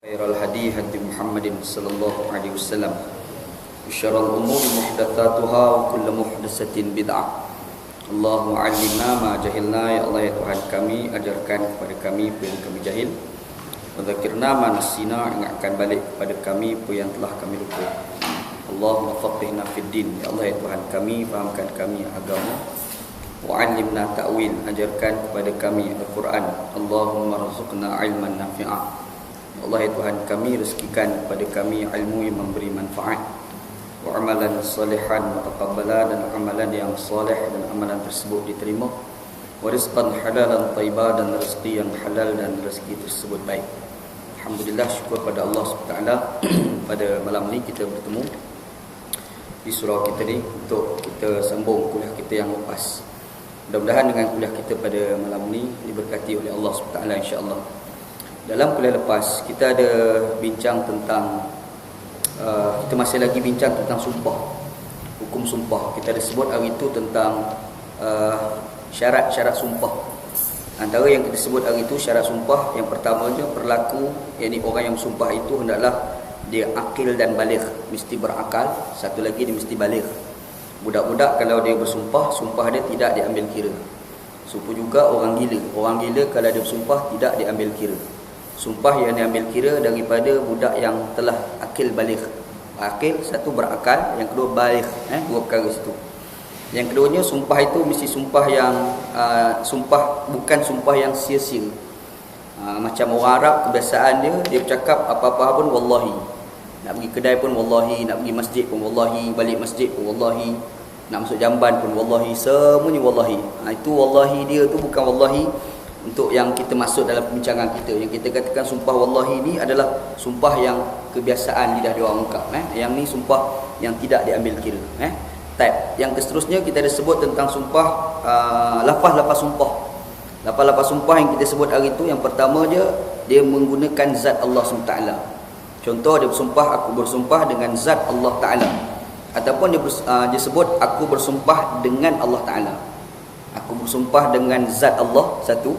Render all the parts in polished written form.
Khairul hadi hadi Muhammadin sallallahu alaihi wasallam. Syarrul umuri muhdatsatuha wa kullu muhdatsatin bid'ah. Allahumma 'allimna ma jahilna, ya Allah ya Tuhan kami, ajarkan kepada kami apa yang kami jahil. Wa dzakirna ma nasina, ingatkan balik kepada kami apa yang telah kami lupa. Allahumma faqihna fid din, ya Allah ya Tuhan kami, fahamkan kami agama. Wa 'allimna ta'wil, ajarkan kepada kami Al-Quran. Allahumma rzuqna 'ilman nafi'a. Allah ya Tuhan kami, rezekikan kepada kami ilmu yang memberi manfaat, wa amalan salihan mutaqabbala, dan amalan yang soleh dan amalan tersebut diterima, wa rizqan halalan thayyibah, dan rezeki yang halal dan rezeki tersebut baik. Alhamdulillah, syukur pada Allah SWT. Pada malam ni kita bertemu di surau kita ni untuk kita sambung kuliah kita yang lepas. Mudah-mudahan dengan kuliah kita pada malam ni diberkati oleh Allah SWT, insya-Allah. Dalam kuliah lepas kita ada bincang tentang kita masih lagi bincang tentang sumpah, hukum sumpah. Kita ada sebut hari itu tentang syarat-syarat sumpah. Antara yang kita sebut hari itu syarat sumpah, yang pertamanya berlaku, yakni orang yang sumpah itu hendaklah dia akil dan baligh, mesti berakal. Satu lagi dia mesti baligh. Budak-budak kalau dia bersumpah, sumpah dia tidak diambil kira. Sumpah juga orang gila. Orang gila kalau dia bersumpah tidak diambil kira. Sumpah yang diambil kira daripada budak yang telah akil baligh. Akil, satu berakal, yang kedua baligh, dua perkara situ. Yang keduanya sumpah itu mesti sumpah yang sumpah bukan sumpah yang sia-sia. Macam orang Arab kebiasaan dia bercakap apa-apa pun wallahi. Nak pergi kedai pun wallahi, nak pergi masjid pun wallahi, balik masjid pun wallahi, nak masuk jamban pun wallahi, semuanya wallahi. Itu wallahi dia tu bukan wallahi untuk yang kita masuk dalam perbincangan kita. Yang kita katakan sumpah wallahi ni adalah sumpah yang kebiasaan lidah dia orang ungkap. Yang ni sumpah yang tidak diambil kira. Yang seterusnya kita ada sebut tentang sumpah, lafaz-lafaz sumpah. Lafaz-lafaz sumpah yang kita sebut hari itu, yang pertama dia menggunakan zat Allah SWT. Contoh dia bersumpah, aku bersumpah dengan zat Allah Ta'ala. Ataupun dia sebut aku bersumpah dengan Allah Ta'ala. Aku bersumpah dengan zat Allah satu,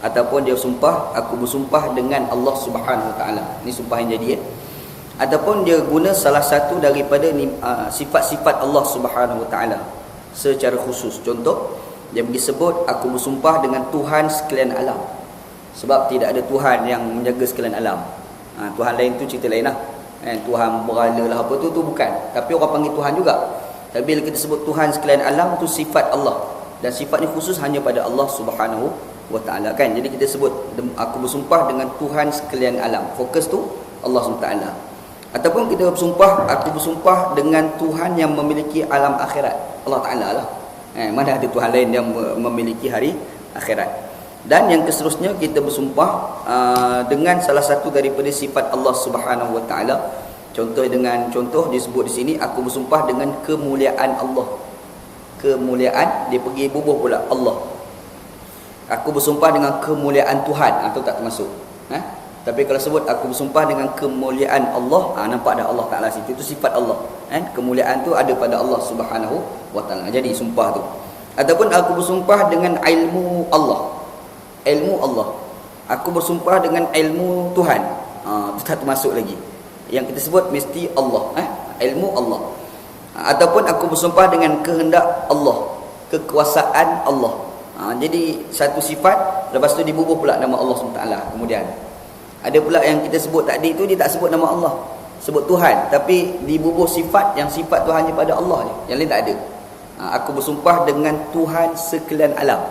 ataupun dia sumpah aku bersumpah dengan Allah Subhanahu Wa Taala. Ini sumpah yang jadi Ataupun dia guna salah satu daripada sifat-sifat Allah Subhanahu Wa Taala secara khusus. Contoh dia pergi sebut aku bersumpah dengan Tuhan sekalian alam. Sebab tidak ada Tuhan yang menjaga sekalian alam. Tuhan lain tu cerita lain lah. Tuhan berhala lah apa tu bukan. Tapi orang panggil Tuhan juga. Tapi bila kita sebut Tuhan sekalian alam tu sifat Allah. Dan sifat ni khusus hanya pada Allah Subhanahu Wa Taala kan. Jadi kita sebut aku bersumpah dengan Tuhan sekalian alam. Fokus tu Allah SWT. Ataupun kita bersumpah aku bersumpah dengan Tuhan yang memiliki alam akhirat. Allah Taala lah. Mana ada Tuhan lain yang memiliki hari akhirat. Dan yang seterusnya kita bersumpah dengan salah satu daripada sifat Allah Subhanahu Wa Taala. Contoh disebut di sini aku bersumpah dengan kemuliaan Allah. Kemuliaan, dia pergi bubuh pula Allah. Aku bersumpah dengan kemuliaan Tuhan, itu tak termasuk. Tapi kalau sebut aku bersumpah dengan kemuliaan Allah, nampak dah Allah Ta'ala situ, itu sifat Allah. Kemuliaan tu ada pada Allah Subhanahu Wa Ta'ala. Jadi sumpah tu. Ataupun aku bersumpah dengan ilmu Allah. Ilmu Allah. Aku bersumpah dengan ilmu Tuhan. Itu tak termasuk lagi. Yang kita sebut mesti Allah. Ilmu Allah. Ataupun aku bersumpah dengan kehendak Allah, kekuasaan Allah. Jadi satu sifat, lepas tu dibubuh pula nama Allah SWT. Kemudian ada pula yang kita sebut tadi tu, dia tak sebut nama Allah, sebut Tuhan, tapi dibubuh sifat yang sifat tu hanya pada Allah je, yang lain tak ada. Aku bersumpah dengan Tuhan sekalian alam.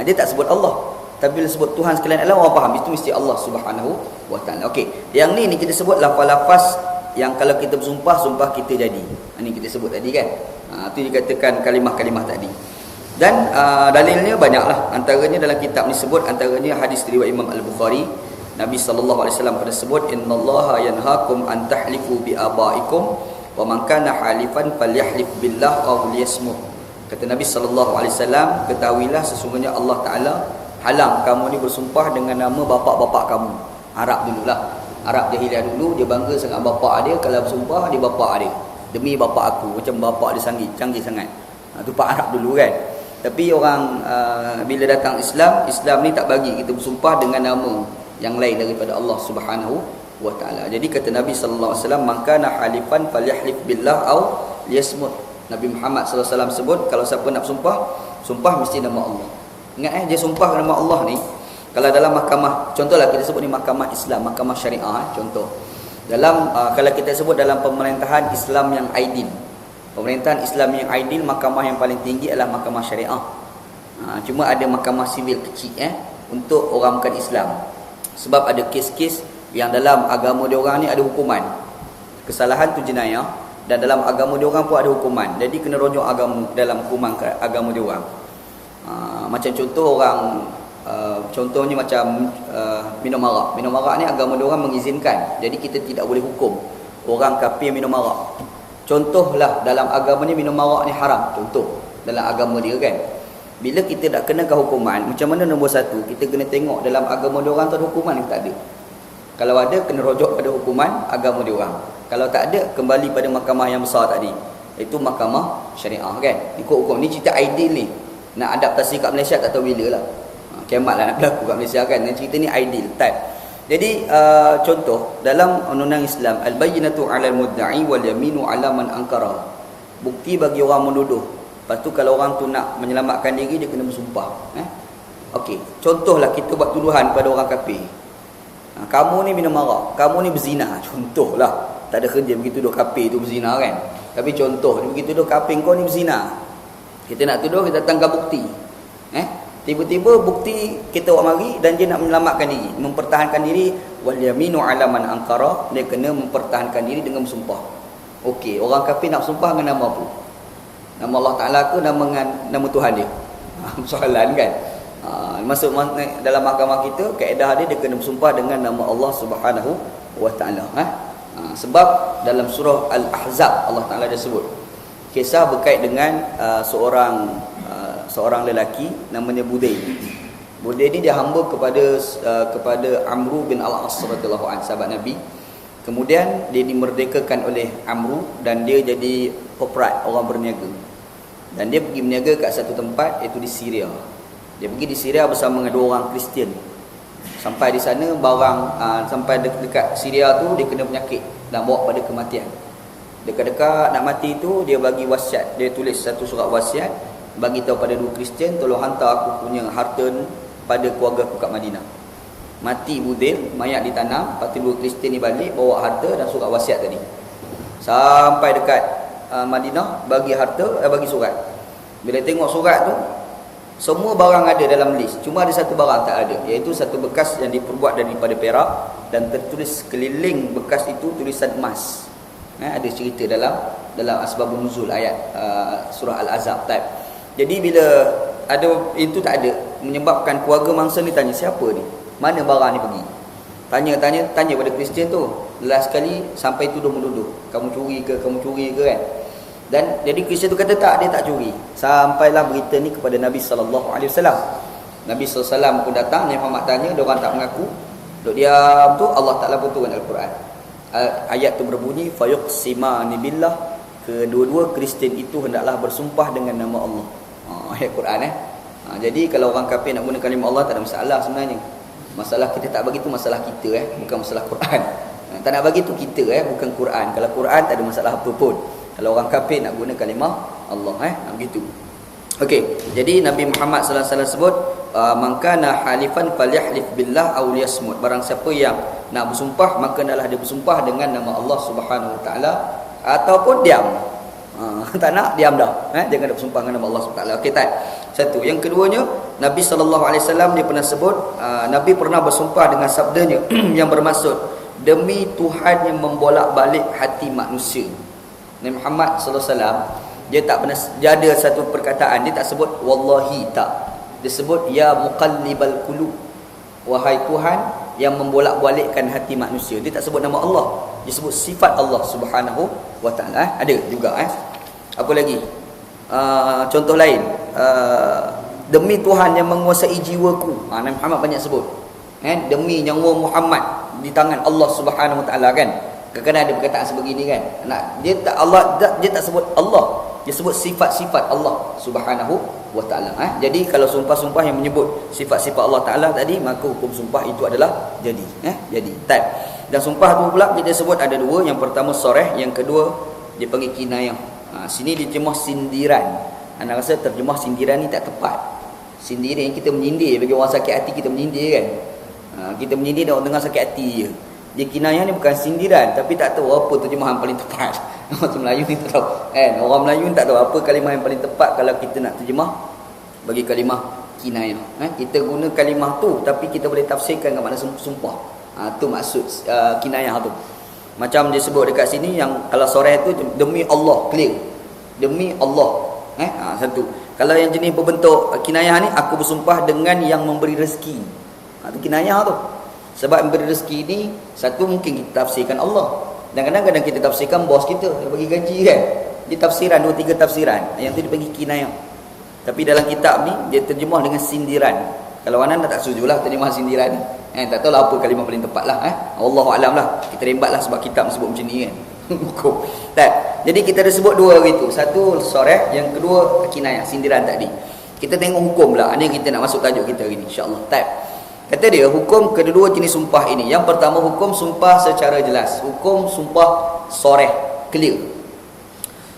Dia tak sebut Allah, tapi bila sebut Tuhan sekalian alam, orang faham itu mesti Allah Subhanahu Wa Taala. Okey, yang ni kita sebut lafaz-lafaz yang kalau kita bersumpah, sumpah kita jadi. Ini kita sebut tadi kan. Itu dikatakan kalimah-kalimah tadi. Dan dalilnya banyaklah. Antaranya dalam kitab ni sebut, antaranya hadis riwayat Imam Al-Bukhari. Nabi SAW pada sebut, innallaha yanhaakum an tahlifu bi abaikum wa man kana halifan falyahlif billah aw liyasmut. Kata Nabi SAW, ketahuilah sesungguhnya Allah Taala halang kamu ni bersumpah dengan nama bapa-bapa kamu. Arab dululah. Arab jahiliah dulu, dia bangga sangat bapa dia. Kalau bersumpah, dia bapa dia. Demi bapa aku, macam bapa dia canggih sangat. Itu Pak Arab dulu kan. Tapi orang bila datang Islam ni tak bagi kita bersumpah dengan nama yang lain daripada Allah Subhanahu wa taala. Jadi kata Nabi sallallahu alaihi wasallam, "Man kana halifan falyahlif billah au liyasmut." Nabi Muhammad sallallahu alaihi wasallam sebut, kalau siapa nak sumpah, sumpah mesti nama Allah. Ingat dia sumpah nama Allah ni, kalau dalam mahkamah, contohlah kita sebut ni mahkamah Islam, mahkamah syariah, contoh. Dalam kalau kita sebut dalam pemerintahan Islam yang adil, pemerintahan Islam yang adil, mahkamah yang paling tinggi adalah mahkamah syariah. Cuma ada mahkamah sivil kecil untuk orang bukan Islam. Sebab ada kes-kes yang dalam agama dia orang ni ada hukuman. Kesalahan tu jenayah, dan dalam agama dia orang pun ada hukuman. Jadi kena rujuk agama dalam hukuman agama dia orang. Macam contoh orang contohnya macam minum arak. Minum arak ni agama dia orang mengizinkan. Jadi kita tidak boleh hukum orang kafir minum arak. Contohlah dalam agama ni minum arak ni haram. Contoh dalam agama dia kan. Bila kita nak kenakan hukuman, macam mana nombor satu, kita kena tengok dalam agama dia orang tu ada hukuman ke tak ada. Kalau ada, kena rujuk pada hukuman agama dia orang. Kalau tak ada, kembali pada mahkamah yang besar tadi, itu mahkamah syariah kan. Ikut hukum ni cerita ideal ni. Nak adaptasi kat Malaysia tak tahu bila lah. Kiamat lah nak berlaku kat Malaysia kan. Dan cerita ni ideal type. Jadi contoh dalam undang-undang Islam, al-bayyinatu 'alal mudda'i wal yaminu 'ala man ankara. Bukti bagi orang menuduh. Lepas tu kalau orang tu nak menyelamatkan diri, dia kena bersumpah. Okey, contohlah kita buat tuduhan pada orang kafir. Kamu ni minum arak, kamu ni berzina, contohlah. Tak ada kerja begitu tuduh kafir tu berzina kan. Tapi contoh dia begitu tuduh kafir kau ni berzina. Kita nak tuduh, kita datangkan bukti. Tiba-tiba bukti kita buat mari dan dia nak menyelamatkan diri, mempertahankan diri, wal yaminu 'ala man ankara, dia kena mempertahankan diri dengan bersumpah. Okey, orang kafir nak bersumpah dengan nama apa? Nama Allah Taala ke nama Tuhan dia? Soalan kan. Masuk dalam mahkamah kita, kaedah dia kena bersumpah dengan nama Allah Subhanahu wa taala. Sebab dalam surah Al-Ahzab Allah Taala dia sebut kisah berkait dengan seorang lelaki namanya Budail. Budail ni dia hamba kepada Amru bin Al-As radhiyallahu anhu, sahabat Nabi. Kemudian dia dimerdekakan oleh Amru dan dia jadi peperat, orang berniaga. Dan dia pergi berniaga kat satu tempat, iaitu di Syria. Dia pergi di Syria bersama dengan 2 orang Kristian. Sampai di sana sampai dekat Syria tu dia kena penyakit dan bawa pada kematian. Dekat-dekat nak mati tu dia bagi wasiat, dia tulis satu surat wasiat, bagi tahu pada 2 Kristian, tolong hantar aku punya harta pada keluarga aku kat Madinah. Mati Budail, mayat ditanam, lepas tu 2 Kristian ni balik bawa harta dan surat wasiat tadi. Sampai dekat Madinah, bagi harta, bagi surat. Bila tengok surat tu, semua barang ada dalam list, cuma ada satu barang tak ada, iaitu satu bekas yang diperbuat daripada perak dan tertulis keliling bekas itu tulisan emas. Ada cerita dalam asbabun nuzul ayat surah Al-Ahzab type. Jadi bila ada itu tak ada, menyebabkan keluarga mangsa ni tanya, siapa ni? Mana barang ni pergi? Tanya pada Kristian tu. Last sekali sampai tuduh-menuduh, kamu curi ke kan. Dan jadi Kristian tu kata tak, dia tak curi. Sampailah berita ni kepada Nabi sallallahu alaihi wasallam. Nabi sallallahu alaihi wasallam pun datang, Nabi Muhammad tanya, dia orang tak mengaku. Duk diam tu, Allah Taala pun turun Al-Quran. Ayat tu berbunyi, fayuqsimani billah, kedua-dua Kristian itu hendaklah bersumpah dengan nama Allah. Ayat Quran jadi kalau orang kafir nak guna kalimah Allah tak ada masalah sebenarnya. Masalah kita tak bagi tu masalah kita bukan masalah Quran. Tak nak bagi tu kita bukan Quran. Kalau Quran tak ada masalah apa pun. Kalau orang kafir nak guna kalimah Allah begitu. Okey, jadi Nabi Muhammad sallallahu alaihi wasallam sebut, man kana halifan falyahlif billah aw liyasmut. Barang siapa yang nak bersumpah, maka hendaklah dia bersumpah dengan nama Allah Subhanahu wa taala ataupun diam. Tak nak diam dah. Jangan ada bersumpah dengan nama Allah Subhanahu wa taala. Okey, tak. Satu. Yang keduanya, Nabi sallallahu alaihi wasallam dia pernah sebut, Nabi pernah bersumpah dengan sabdanya yang bermaksud demi Tuhan yang membolak-balik hati manusia. Nabi Muhammad sallallahu alaihi wasallam dia tak pernah, dia ada satu perkataan, dia tak sebut wallahi, tak. Dia sebut ya muqallibal qulub, wahai Tuhan yang membolak-balikkan hati manusia. Dia tak sebut nama Allah, dia sebut sifat Allah Subhanahu wa taala. Ada juga apa lagi? Contoh lain, demi Tuhan yang menguasai jiwaku. Nabi Muhammad banyak sebut. Demi nyawa Muhammad di tangan Allah Subhanahu wa taala kan. Kadang-kadang ada perkataan sebegini kan. Dia tak sebut Allah. dia sebut sifat-sifat Allah Subhanahu wa taala. Jadi kalau sumpah-sumpah yang menyebut sifat-sifat Allah taala tadi, maka hukum sumpah itu adalah jadi. Jadi. Dan sumpah tu pula kita sebut ada dua. Yang pertama soreh, yang kedua dia panggil kinayah. Sini diterjemah sindiran. Anda rasa terjemah sindiran ni tak tepat. Sindiran kita menyindir, bagi orang sakit hati kita menyindir kan. Kita menyindir dan orang dengar sakit hati je. Dia kinayah ni bukan sindiran, tapi tak tahu apa terjemahan paling tepat. Orang Melayu ni tak tahu. Orang Melayu ni tak tahu apa kalimah yang paling tepat kalau kita nak terjemah bagi kalimah kinayah. Kita guna kalimah tu tapi kita boleh tafsirkan dengan makna sumpah. Tu maksud kinayah tu. Macam dia sebut dekat sini yang kalau soreh tu demi Allah, clear. Demi Allah. Satu. Kalau yang jenis berbentuk kinayah ni, aku bersumpah dengan yang memberi rezeki. Tu kinayah tu. Sebab memberi rezeki ni, satu mungkin kita tafsirkan Allah. Dan kadang-kadang kita tafsirkan bos kita yang bagi gaji kan. Dia tafsiran, 2-3 tafsiran. Yang tu dia bagi kinayah. Tapi dalam kitab ni, dia terjemah dengan sindiran. Kalau Anan tak setujulah terjemah sindiran ni. Tak tahu lah apa kalimah paling tepat lah. Allahu'alam lah. Kita rembat lah sebab kitab sebut macam ni kan. Hukum. Jadi kita ada sebut dua gitu. Satu soreh, yang kedua kinayah, sindiran tadi. Kita tengok hukum lah. Ini yang kita nak masuk tajuk kita hari ni, insyaAllah. Kata dia, hukum kedua jenis sumpah ini. Yang pertama, hukum sumpah secara jelas. Hukum sumpah soreh, clear.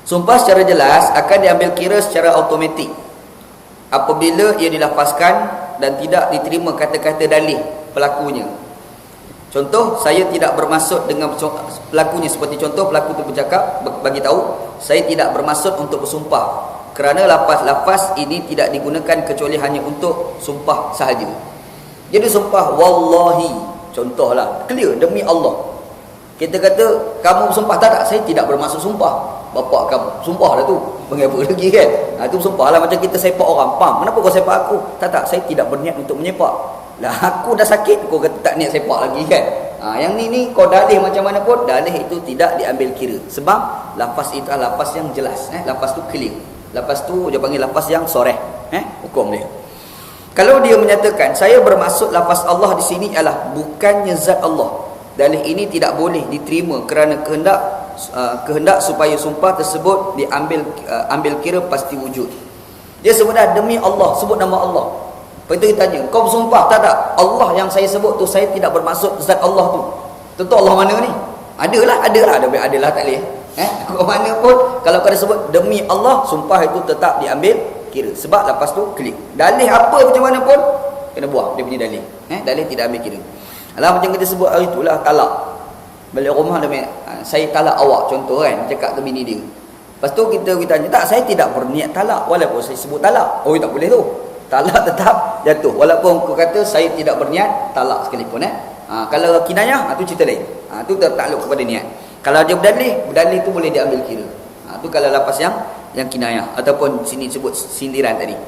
Sumpah secara jelas akan diambil kira secara automatik apabila ia dilafazkan dan tidak diterima kata-kata dalih pelakunya. Contoh, saya tidak bermaksud dengan pelakunya. Seperti contoh, pelaku itu bercakap, bagi tahu, saya tidak bermaksud untuk bersumpah kerana lafaz-lafaz ini tidak digunakan kecuali hanya untuk sumpah sahaja. Jadi sumpah wallahi, contohlah, clear, demi Allah. Kita kata, kamu bersumpah, tak, saya tidak bermaksud sumpah. Bapak kamu, sumpah dah tu. Mengapa lagi kan? Itu sumpah lah, macam kita sepak orang. Faham? Kenapa kau sepak aku? Tak, saya tidak berniat untuk menyepak. Lah aku dah sakit, kau kata tak niat sepak lagi kan? Yang ni kau dalih macam mana pun, dalih itu tidak diambil kira. Sebab lafaz itu adalah lafaz yang jelas. Lafaz tu clear. Lafaz tu dia panggil lafaz yang soreh. Hukum dia. Kalau dia menyatakan, saya bermaksud lafaz Allah di sini adalah bukannya zat Allah, dalih ini tidak boleh diterima kerana kehendak supaya sumpah tersebut ambil kira pasti wujud. Dia sebut dah demi Allah, sebut nama Allah. Lepas itu dia tanya, kau bersumpah? Tak, Allah yang saya sebut tu, saya tidak bermaksud zat Allah tu. Tentu Allah mana ni? Adalah, adalah tak boleh. Kau mana pun, kalau kau dah sebut demi Allah, sumpah itu tetap diambil kira. Sebab lepas tu klik. Dalih apa macam mana pun kena buang dia punya dalih. Dalih tidak ambil kira. Alah macam kita sebut itulah talak. Balik rumah dia saya talak awak, contoh kan, cakap ke bini dia. Lepas tu kita tanya, tak, saya tidak berniat talak walaupun saya sebut talak. Oh, tak boleh tu. Talak tetap jatuh walaupun kau kata saya tidak berniat talak sekalipun. Kalau kinayah tu cerita lain. Tu tertakluk kepada niat. Kalau dia berdalih tu boleh diambil kira. Tu kalau lafaz yang kinayah ataupun sini sebut sindiran tadi.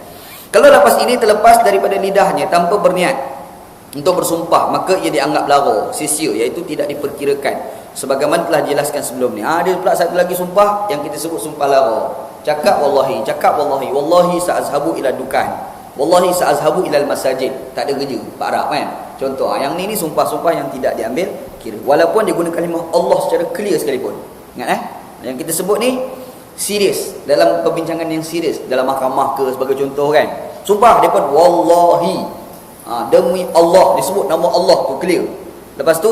Kalau lafaz ini terlepas daripada lidahnya tanpa berniat untuk bersumpah, maka ia dianggap lara, sia-sia, iaitu tidak diperkirakan sebagaimana telah dijelaskan sebelum ni. Ada pula satu lagi sumpah yang kita sebut sumpah lara. Cakap wallahi sa'azhabu ila dukan, wallahi sa'azhabu ila masajid. Tak ada kerja Pak Arab kan. Contoh, yang ni sumpah-sumpah yang tidak diambil kira walaupun dia guna kalimah Allah secara clear sekalipun. Ingat yang kita sebut ni serius, dalam perbincangan yang serius, dalam mahkamah ke sebagai contoh kan. Sumpah dia pun wallahi, demi Allah, disebut nama Allah tu clear. Lepas tu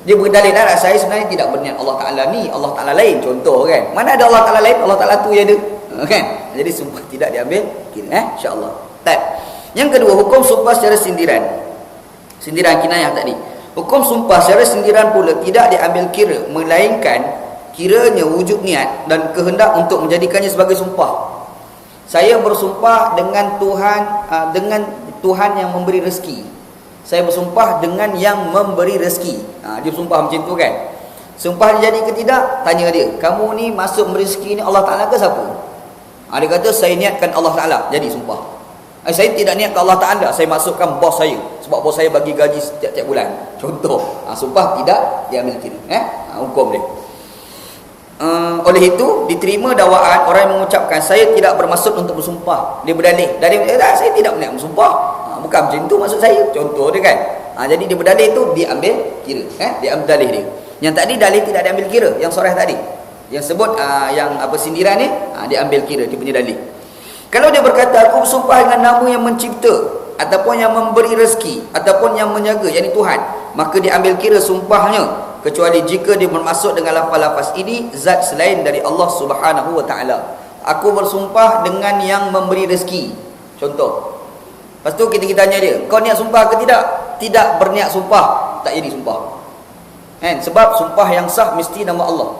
dia berdalil dah, saya sebenarnya tidak berniat Allah Ta'ala ni, Allah Ta'ala lain, contoh kan. Mana ada Allah Ta'ala lain, Allah Ta'ala tu je ada kan. Jadi sumpah tidak diambil kira, insya-Allah. Yang kedua, hukum sumpah secara sindiran kinayah tadi. Hukum sumpah secara sindiran pula tidak diambil kira, melainkan kiranya wujud niat dan kehendak untuk menjadikannya sebagai sumpah. Saya bersumpah dengan Tuhan yang memberi rezeki. Saya bersumpah dengan yang memberi rezeki. Dia bersumpah macam tu kan. Sumpah dia jadi ke tidak? Tanya dia, kamu ni masuk memberi rezeki ni Allah Ta'ala ke siapa? Dia kata saya niatkan Allah Ta'ala, jadi sumpah. Saya tidak niatkan Allah Ta'ala, saya masukkan bos saya, sebab bos saya bagi gaji setiap bulan. Contoh, sumpah tidak diambil kira. Hukum dia. Oleh itu diterima dakwaan orang yang mengucapkan saya tidak bermaksud untuk bersumpah. Dia berdalih dari saya tidak berniat bersumpah, bukan macam itu maksud saya, contoh dia kan. Jadi dia berdalih tu diambil kira, dia ambil dalih dia. Yang tadi dalih tidak diambil kira, yang soreh tadi. Yang sebut yang apa sindiran ni, dia ambil kira, dia punya dalil. Kalau dia berkata aku bersumpah dengan nama yang mencipta ataupun yang memberi rezeki ataupun yang menjaga, yakni Tuhan, maka dia ambil kira sumpahnya kecuali jika dia bermaksud dengan lafaz-lafaz ini zat selain dari Allah Subhanahu wa taala. Aku bersumpah dengan yang memberi rezeki. Contoh. Lepas tu kita tanya dia, kau niat sumpah ke tidak? Tidak berniat sumpah, tak jadi sumpah. Kan? Sebab sumpah yang sah mesti nama Allah.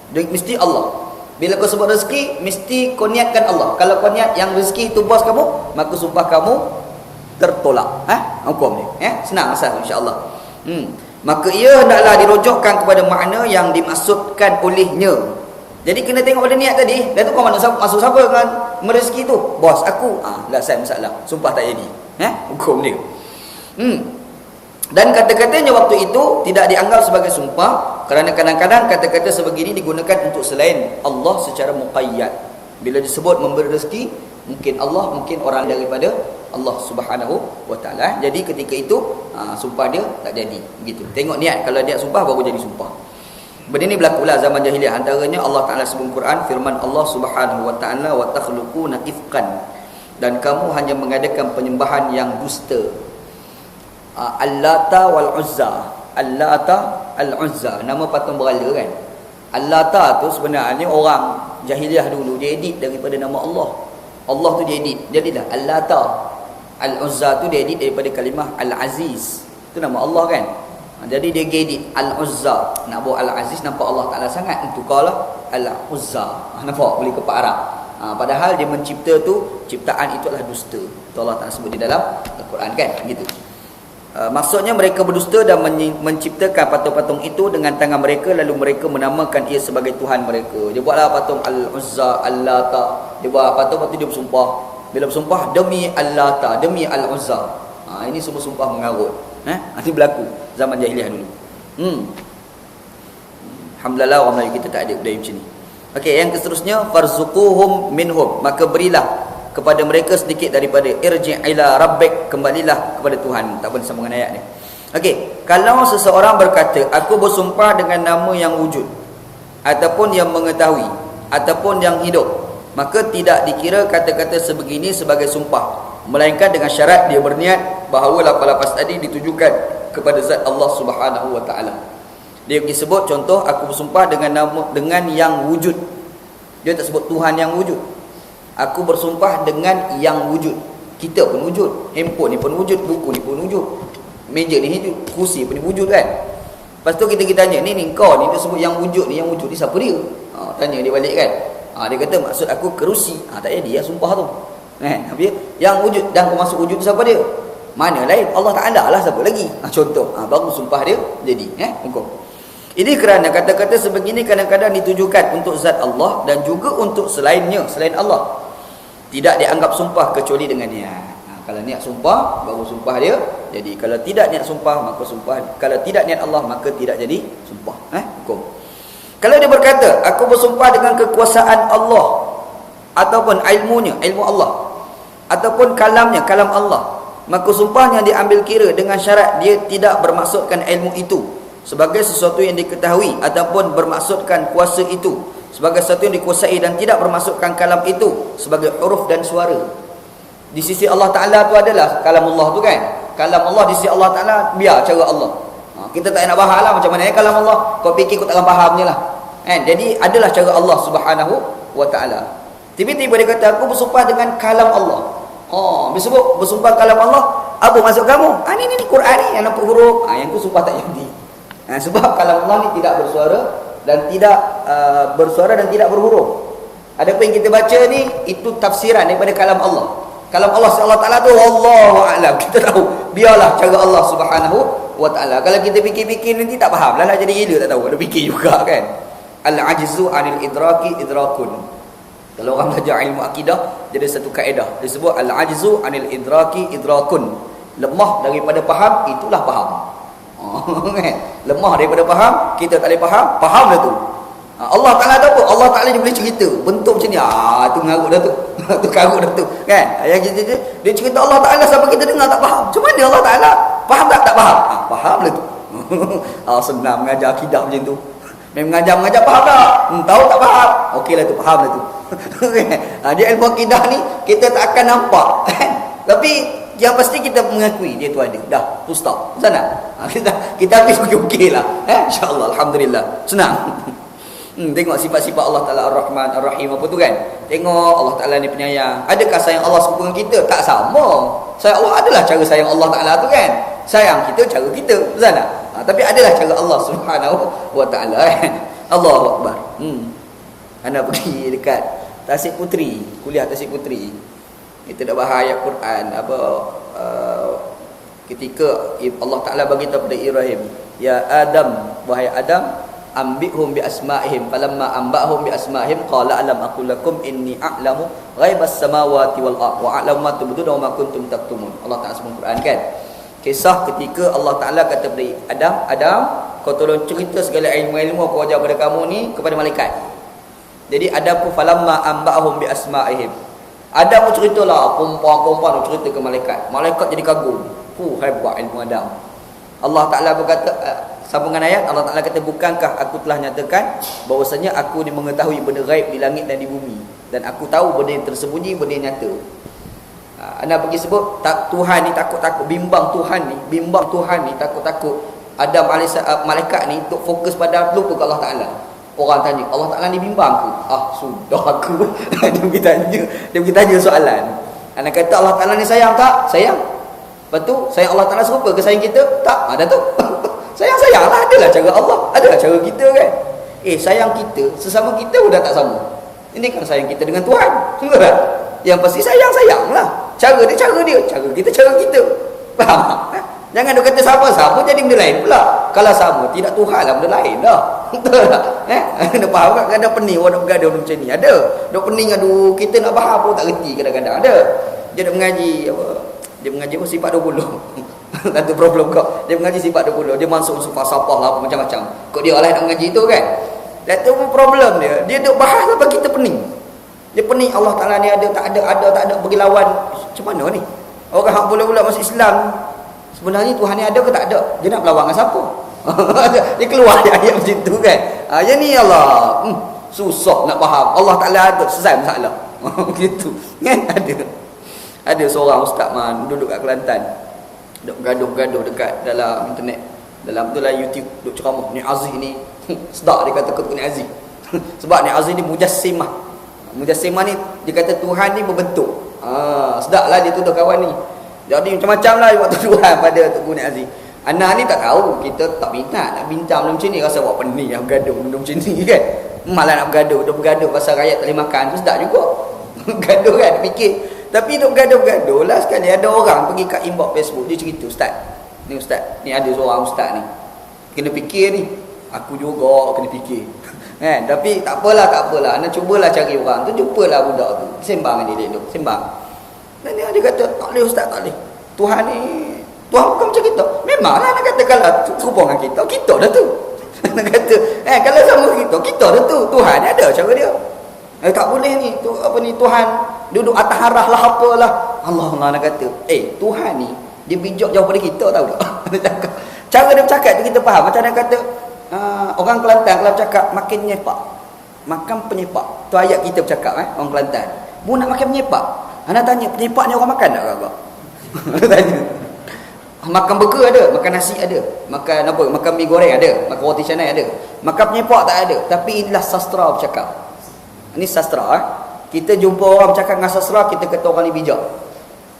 Mesti Allah. Bila kau sebut rezeki, mesti kau niatkan Allah. Kalau kau niat yang rezeki itu bos kamu, maka sumpah kamu tertolak. Hukum dia. Senang asal insya-Allah. Maka ia hendaklah dirujukkan kepada makna yang dimaksudkan olehnya. Jadi kena tengok pada niat tadi. Dan tu kau masuk siapa dengan merezeki tu? Bos aku. Dah saya masalah. Sumpah tak jadi. Hukum dia. Dan kata-katanya waktu itu tidak dianggap sebagai sumpah kerana kadang-kadang kata-kata sebegini digunakan untuk selain Allah secara muqayyad. Bila disebut memberi rezeki, mungkin Allah, mungkin orang daripada Allah Subhanahu wa taala. Jadi ketika itu sumpah dia tak jadi. Begitu. Tengok niat, kalau niat sumpah baru jadi sumpah. Benda ni berlakulah zaman jahiliah. Antaranya Allah Taala sebut Quran, firman Allah Subhanahu wa taala, wa takhluquna ifkan, dan kamu hanya mengadakan penyembahan yang dusta. Al-Lata wal-Uzza. Al-Lata, Al-Uzza, nama patung berhala kan. Al-Lata tu sebenarnya orang jahiliah dulu dia edit daripada nama Allah. Allah tu dia edit. Jadilah Al-Lata. Al-Uzza tu dia edit daripada kalimah Al-Aziz. Itu nama Allah kan. Jadi dia edit Al-Uzza. Nak buat Al-Aziz, nampak Allah Ta'ala sangat. Tukarlah Al-Uzza. Nampak? Boleh kepak Arab. Padahal dia mencipta tu, ciptaan itu adalah dusta. Itu Allah Ta'ala sebut di dalam Al-Quran kan. Gitu. Maksudnya mereka berdusta dan menciptakan patung-patung itu dengan tangan mereka, lalu mereka menamakan ia sebagai Tuhan mereka. Dia buatlah patung Al-Uzza, Al-Lata. Dia buat patung, lepas tu dia bersumpah. Bila bersumpah, demi Al-Lata, demi Al-Uzza. Ini semua sumpah mengarut. Ini berlaku zaman jahiliah dulu. Alhamdulillah orang Melayu kita tak ada budaya macam ni. Okey, yang seterusnya, farzuquhum minhum, maka berilah kepada mereka sedikit daripada irji' ila rabbik, kembalilah kepada Tuhan. Tak boleh sambungan ayat ni. Okey, kalau seseorang berkata aku bersumpah dengan nama yang wujud ataupun yang mengetahui ataupun yang hidup, maka tidak dikira kata-kata sebegini sebagai sumpah, melainkan dengan syarat dia berniat bahawa lafaz-lafaz tadi ditujukan kepada zat Allah Subhanahu wa taala. Dia disebut contoh, aku bersumpah dengan yang wujud. Dia tak sebut Tuhan yang wujud. Aku bersumpah dengan yang wujud. Kita pun wujud. Handphone ni pun wujud. Buku ni pun wujud. Meja ni wujud. Kursi pun wujud kan. Lepas tu kita tanya, ni kau ni dia sebut yang wujud ni. Yang wujud ni siapa dia? Tanya dia balik kan. Dia kata maksud aku kerusi. Tak jadi ya sumpah tu. Habis yang wujud. Dan kau masuk wujud tu siapa dia? Mana lain? Allah Ta'ala lah, siapa lagi? Contoh. Baru sumpah dia jadi. Hukum. Ini kerana kata-kata sebegini kadang-kadang ditujukan untuk zat Allah dan juga untuk selainnya, selain Allah. Tidak dianggap sumpah kecuali dengan niat. Kalau niat sumpah, baru sumpah dia jadi. Kalau tidak niat sumpah, maka sumpah. Kalau tidak niat Allah, maka tidak jadi sumpah. Hukum. Kalau dia berkata, aku bersumpah dengan kekuasaan Allah, ataupun ilmunya, ilmu Allah, ataupun kalamnya, kalam Allah, maka sumpahnya diambil kira dengan syarat dia tidak bermaksudkan ilmu itu sebagai sesuatu yang diketahui, ataupun bermaksudkan kuasa itu sebagai sesuatu yang dikuasai, dan tidak bermaksudkan kalam itu sebagai huruf dan suara. Di sisi Allah Ta'ala tu adalah kalam Allah tu kan. Kalam Allah di sisi Allah Ta'ala, biar cara Allah. Kita tak nak faham lah macam mana kalam Allah. Kau fikir kau takkan faham je lah. Jadi adalah cara Allah Subhanahu wa Ta'ala. Tiba-tiba dia kata, aku bersumpah dengan kalam Allah. Disebut bersumpah kalam Allah. Apa maksud kamu? Ni Quran ni yang nampak huruf. Yang tu sumpah tak jadi. Sebab kalam Allah ni tidak bersuara dan tidak berhuruf. Adapun yang kita baca ni itu tafsiran daripada kalam Allah. Kalam Allah Allah Taala tu wallahu a'lam. Kita tahu biarlah cara Allah Subhanahu wa taala. Kalau kita fikir-fikir nanti tak faham lah, jadi gila tak tahu. Ada fikir juga kan. Al-ajzu 'anil idraki idrakun. Kalau orang belajar ilmu akidah, jadi satu kaedah disebut al-ajzu 'anil idraki idrakun. Lemah daripada faham, itulah faham. Lemah daripada faham, kita tak boleh faham, fahamlah tu. Allah Ta'ala tahu apa? Allah Ta'ala dia boleh cerita bentuk macam ni. Tu ngarut dah tu. Tu karut dah tu kan. Yang dia cerita Allah Ta'ala sampai kita dengar tak faham. Macam mana Allah Ta'ala faham tak faham? Faham lah tu. Senang mengajar akidah macam tu mengajar faham tak? Tahu tak faham? Okeylah tu, faham lah tu. Dia ilmu akidah ni kita tak akan nampak. Tapi yang pasti kita mengakui dia tu ada. Dah, tu stop. Sana. Kita habis okey lah. InsyaAllah, alhamdulillah. Senang. Tengok sifat-sifat Allah Ta'ala Ar-Rahman, Ar-Rahim apa tu kan. Tengok Allah Ta'ala ni penyayang. Adakah sayang Allah serupa dengan kita? Tak sama. Sayang Allah adalah cara sayang Allah Ta'ala tu kan. Sayang kita cara kita. Betul tak? Tapi adalah cara Allah Subhanahu Wa Ta'ala kan. Allahu Akbar. Anda pergi dekat Tasik Puteri, kuliah Tasik Puteri. Kita dah bahas ayat Quran apa ketika Allah Ta'ala bagi tahu pada Ibrahim, ya Adam, wahai Adam, ambihum bi asma'ihim, falamma ambahum bi asma'ihim qala alam aqul lakum inni a'lamu ghaibas samawati wal ardh wa a'lamu ma tubduna wa ma kuntum taktumun. Allah Ta'ala sebut Quran kan. Kisah ketika Allah Ta'ala kata kepada Adam, kau tolong cerita segala ilmu-ilmu aku ajar pada kamu ni kepada malaikat. Jadi Adam pun falamma ambahum bi asma'ihim, Adam pun ceritalah, perempuan-perempuan cerita ke malaikat. Malaikat jadi kagum. Hebat ilmu Adam. Allah Ta'ala berkata, sambungan ayat, Allah Ta'ala kata, bukankah aku telah nyatakan bahawasanya aku ni mengetahui benda gaib di langit dan di bumi, dan aku tahu benda yang tersembunyi, benda yang nyata. Anda pergi sebut Tuhan ni takut-takut, bimbang Tuhan ni takut-takut Adam malaikat ni untuk fokus pada lupa ke Allah Ta'ala. Orang tanya, Allah Ta'ala ni bimbang ke? Sudah aku. Dia pergi tanya soalan. Anda kata Allah Ta'ala ni sayang tak? Sayang. Lepas tu, sayang Allah Ta'ala serupa ke sayang kita? Tak. Ada tu. Sayang-sayang lah. Adalah cara Allah, adalah cara kita kan. Sayang kita, sesama kita sudah tak sama. Ini kan sayang kita dengan Tuhan. Betul tak? Yang pasti sayang-sayang lah. Cara dia, cara kita, cara kita. Faham? Jangan dia kata sama-sama jadi benda lain pula. Kalau sama, tidak Tuhan lah, benda lain dah. Betul tak? Dia faham tak? Kadang pening orang nak bergaduh macam ni. Ada. Dia pening, aduh, kita nak faham pun tak reti kadang-kadang. Ada. Dia nak mengaji apa? Dia mengaji apa? Sifat 20. Satu problem kau. Dia mengaji sifat 20. Dia masuk falsafah lah, apa macam-macam. Kok dia lah nak mengaji tu kan? Dan tu problem dia. Dia duk bahas apa kita pening. Dia pening Allah Ta'ala ni ada, tak ada, bagi lawan. Macam mana ni? Orang hak boleh-boleh masuk Islam. Sebenarnya Tuhan ni ada ke tak ada? Dia nak berlawan dengan siapa? Dia keluar ayat macam tu kan. Yang ni Allah. Susah nak faham. Allah Ta'ala ada, selesai masalah. Gitu. Kan? Ada seorang ustaz duduk kat Kelantan. Duk gaduh-gaduh dekat dalam internet. Dalam tu lah YouTube. Duk ceramah. Ni Aziz ni. Sedap dia kata ketua ni Aziz. Sebab ni Aziz ni mujassimah. Mujassimah ni dia kata Tuhan ni berbentuk. Sedap lah dia tuduh kawan ni. Jadi macam-macam lah waktu Tuhan pada Tuan Aziz. Anak ni tak tahu, kita tak minat nak bincang macam ni. Rasa buat pening lah bergaduh benda macam ni kan. Malah nak bergaduh pasal rakyat tak boleh makan tu sedap juga. Bergaduh kan, fikir. Tapi duk bergaduh lah sekali. Ada orang pergi kat inbox Facebook, dia cerita, Ustaz, ni ada seorang ustaz ni kena fikir ni. Aku juga kena fikir. Kan? Tapi tak apalah. Anda cubalah cari orang tu, jumpalah budak tu. Sembang dia duduk, sembang. Dan dia kata, tak boleh Ustaz, tak boleh. Tuhan bukan macam kita. Memanglah nak kata kalau serupa dengan kita dah tu. Nak kata, kalau sama kita dah tu. Tuhan ni ada cara dia. Tak boleh ni, Tuhan duduk atas harah lah apalah. Allah nak kata, Tuhan ni, dia bijak jauh pada kita, tahu tak? Cara dia bercakap tu kita faham. Macam dia kata, orang Kelantan kalau bercakap, makin menyepak. Makan penyepak. Tu ayat kita bercakap, orang Kelantan. Bu nak makan penyepak. Anda tanya, penyepak ni orang makan tak kagak? Anda tanya. Makan burger ada, makan nasi ada, makan apa? Makan mi goreng ada, makan roti canai ada. Makan penyepak tak ada. Tapi inilah sastra bercakap. Ini sastra. Kita jumpa orang bercakap dengan sastra, kita kata orang ni bijak.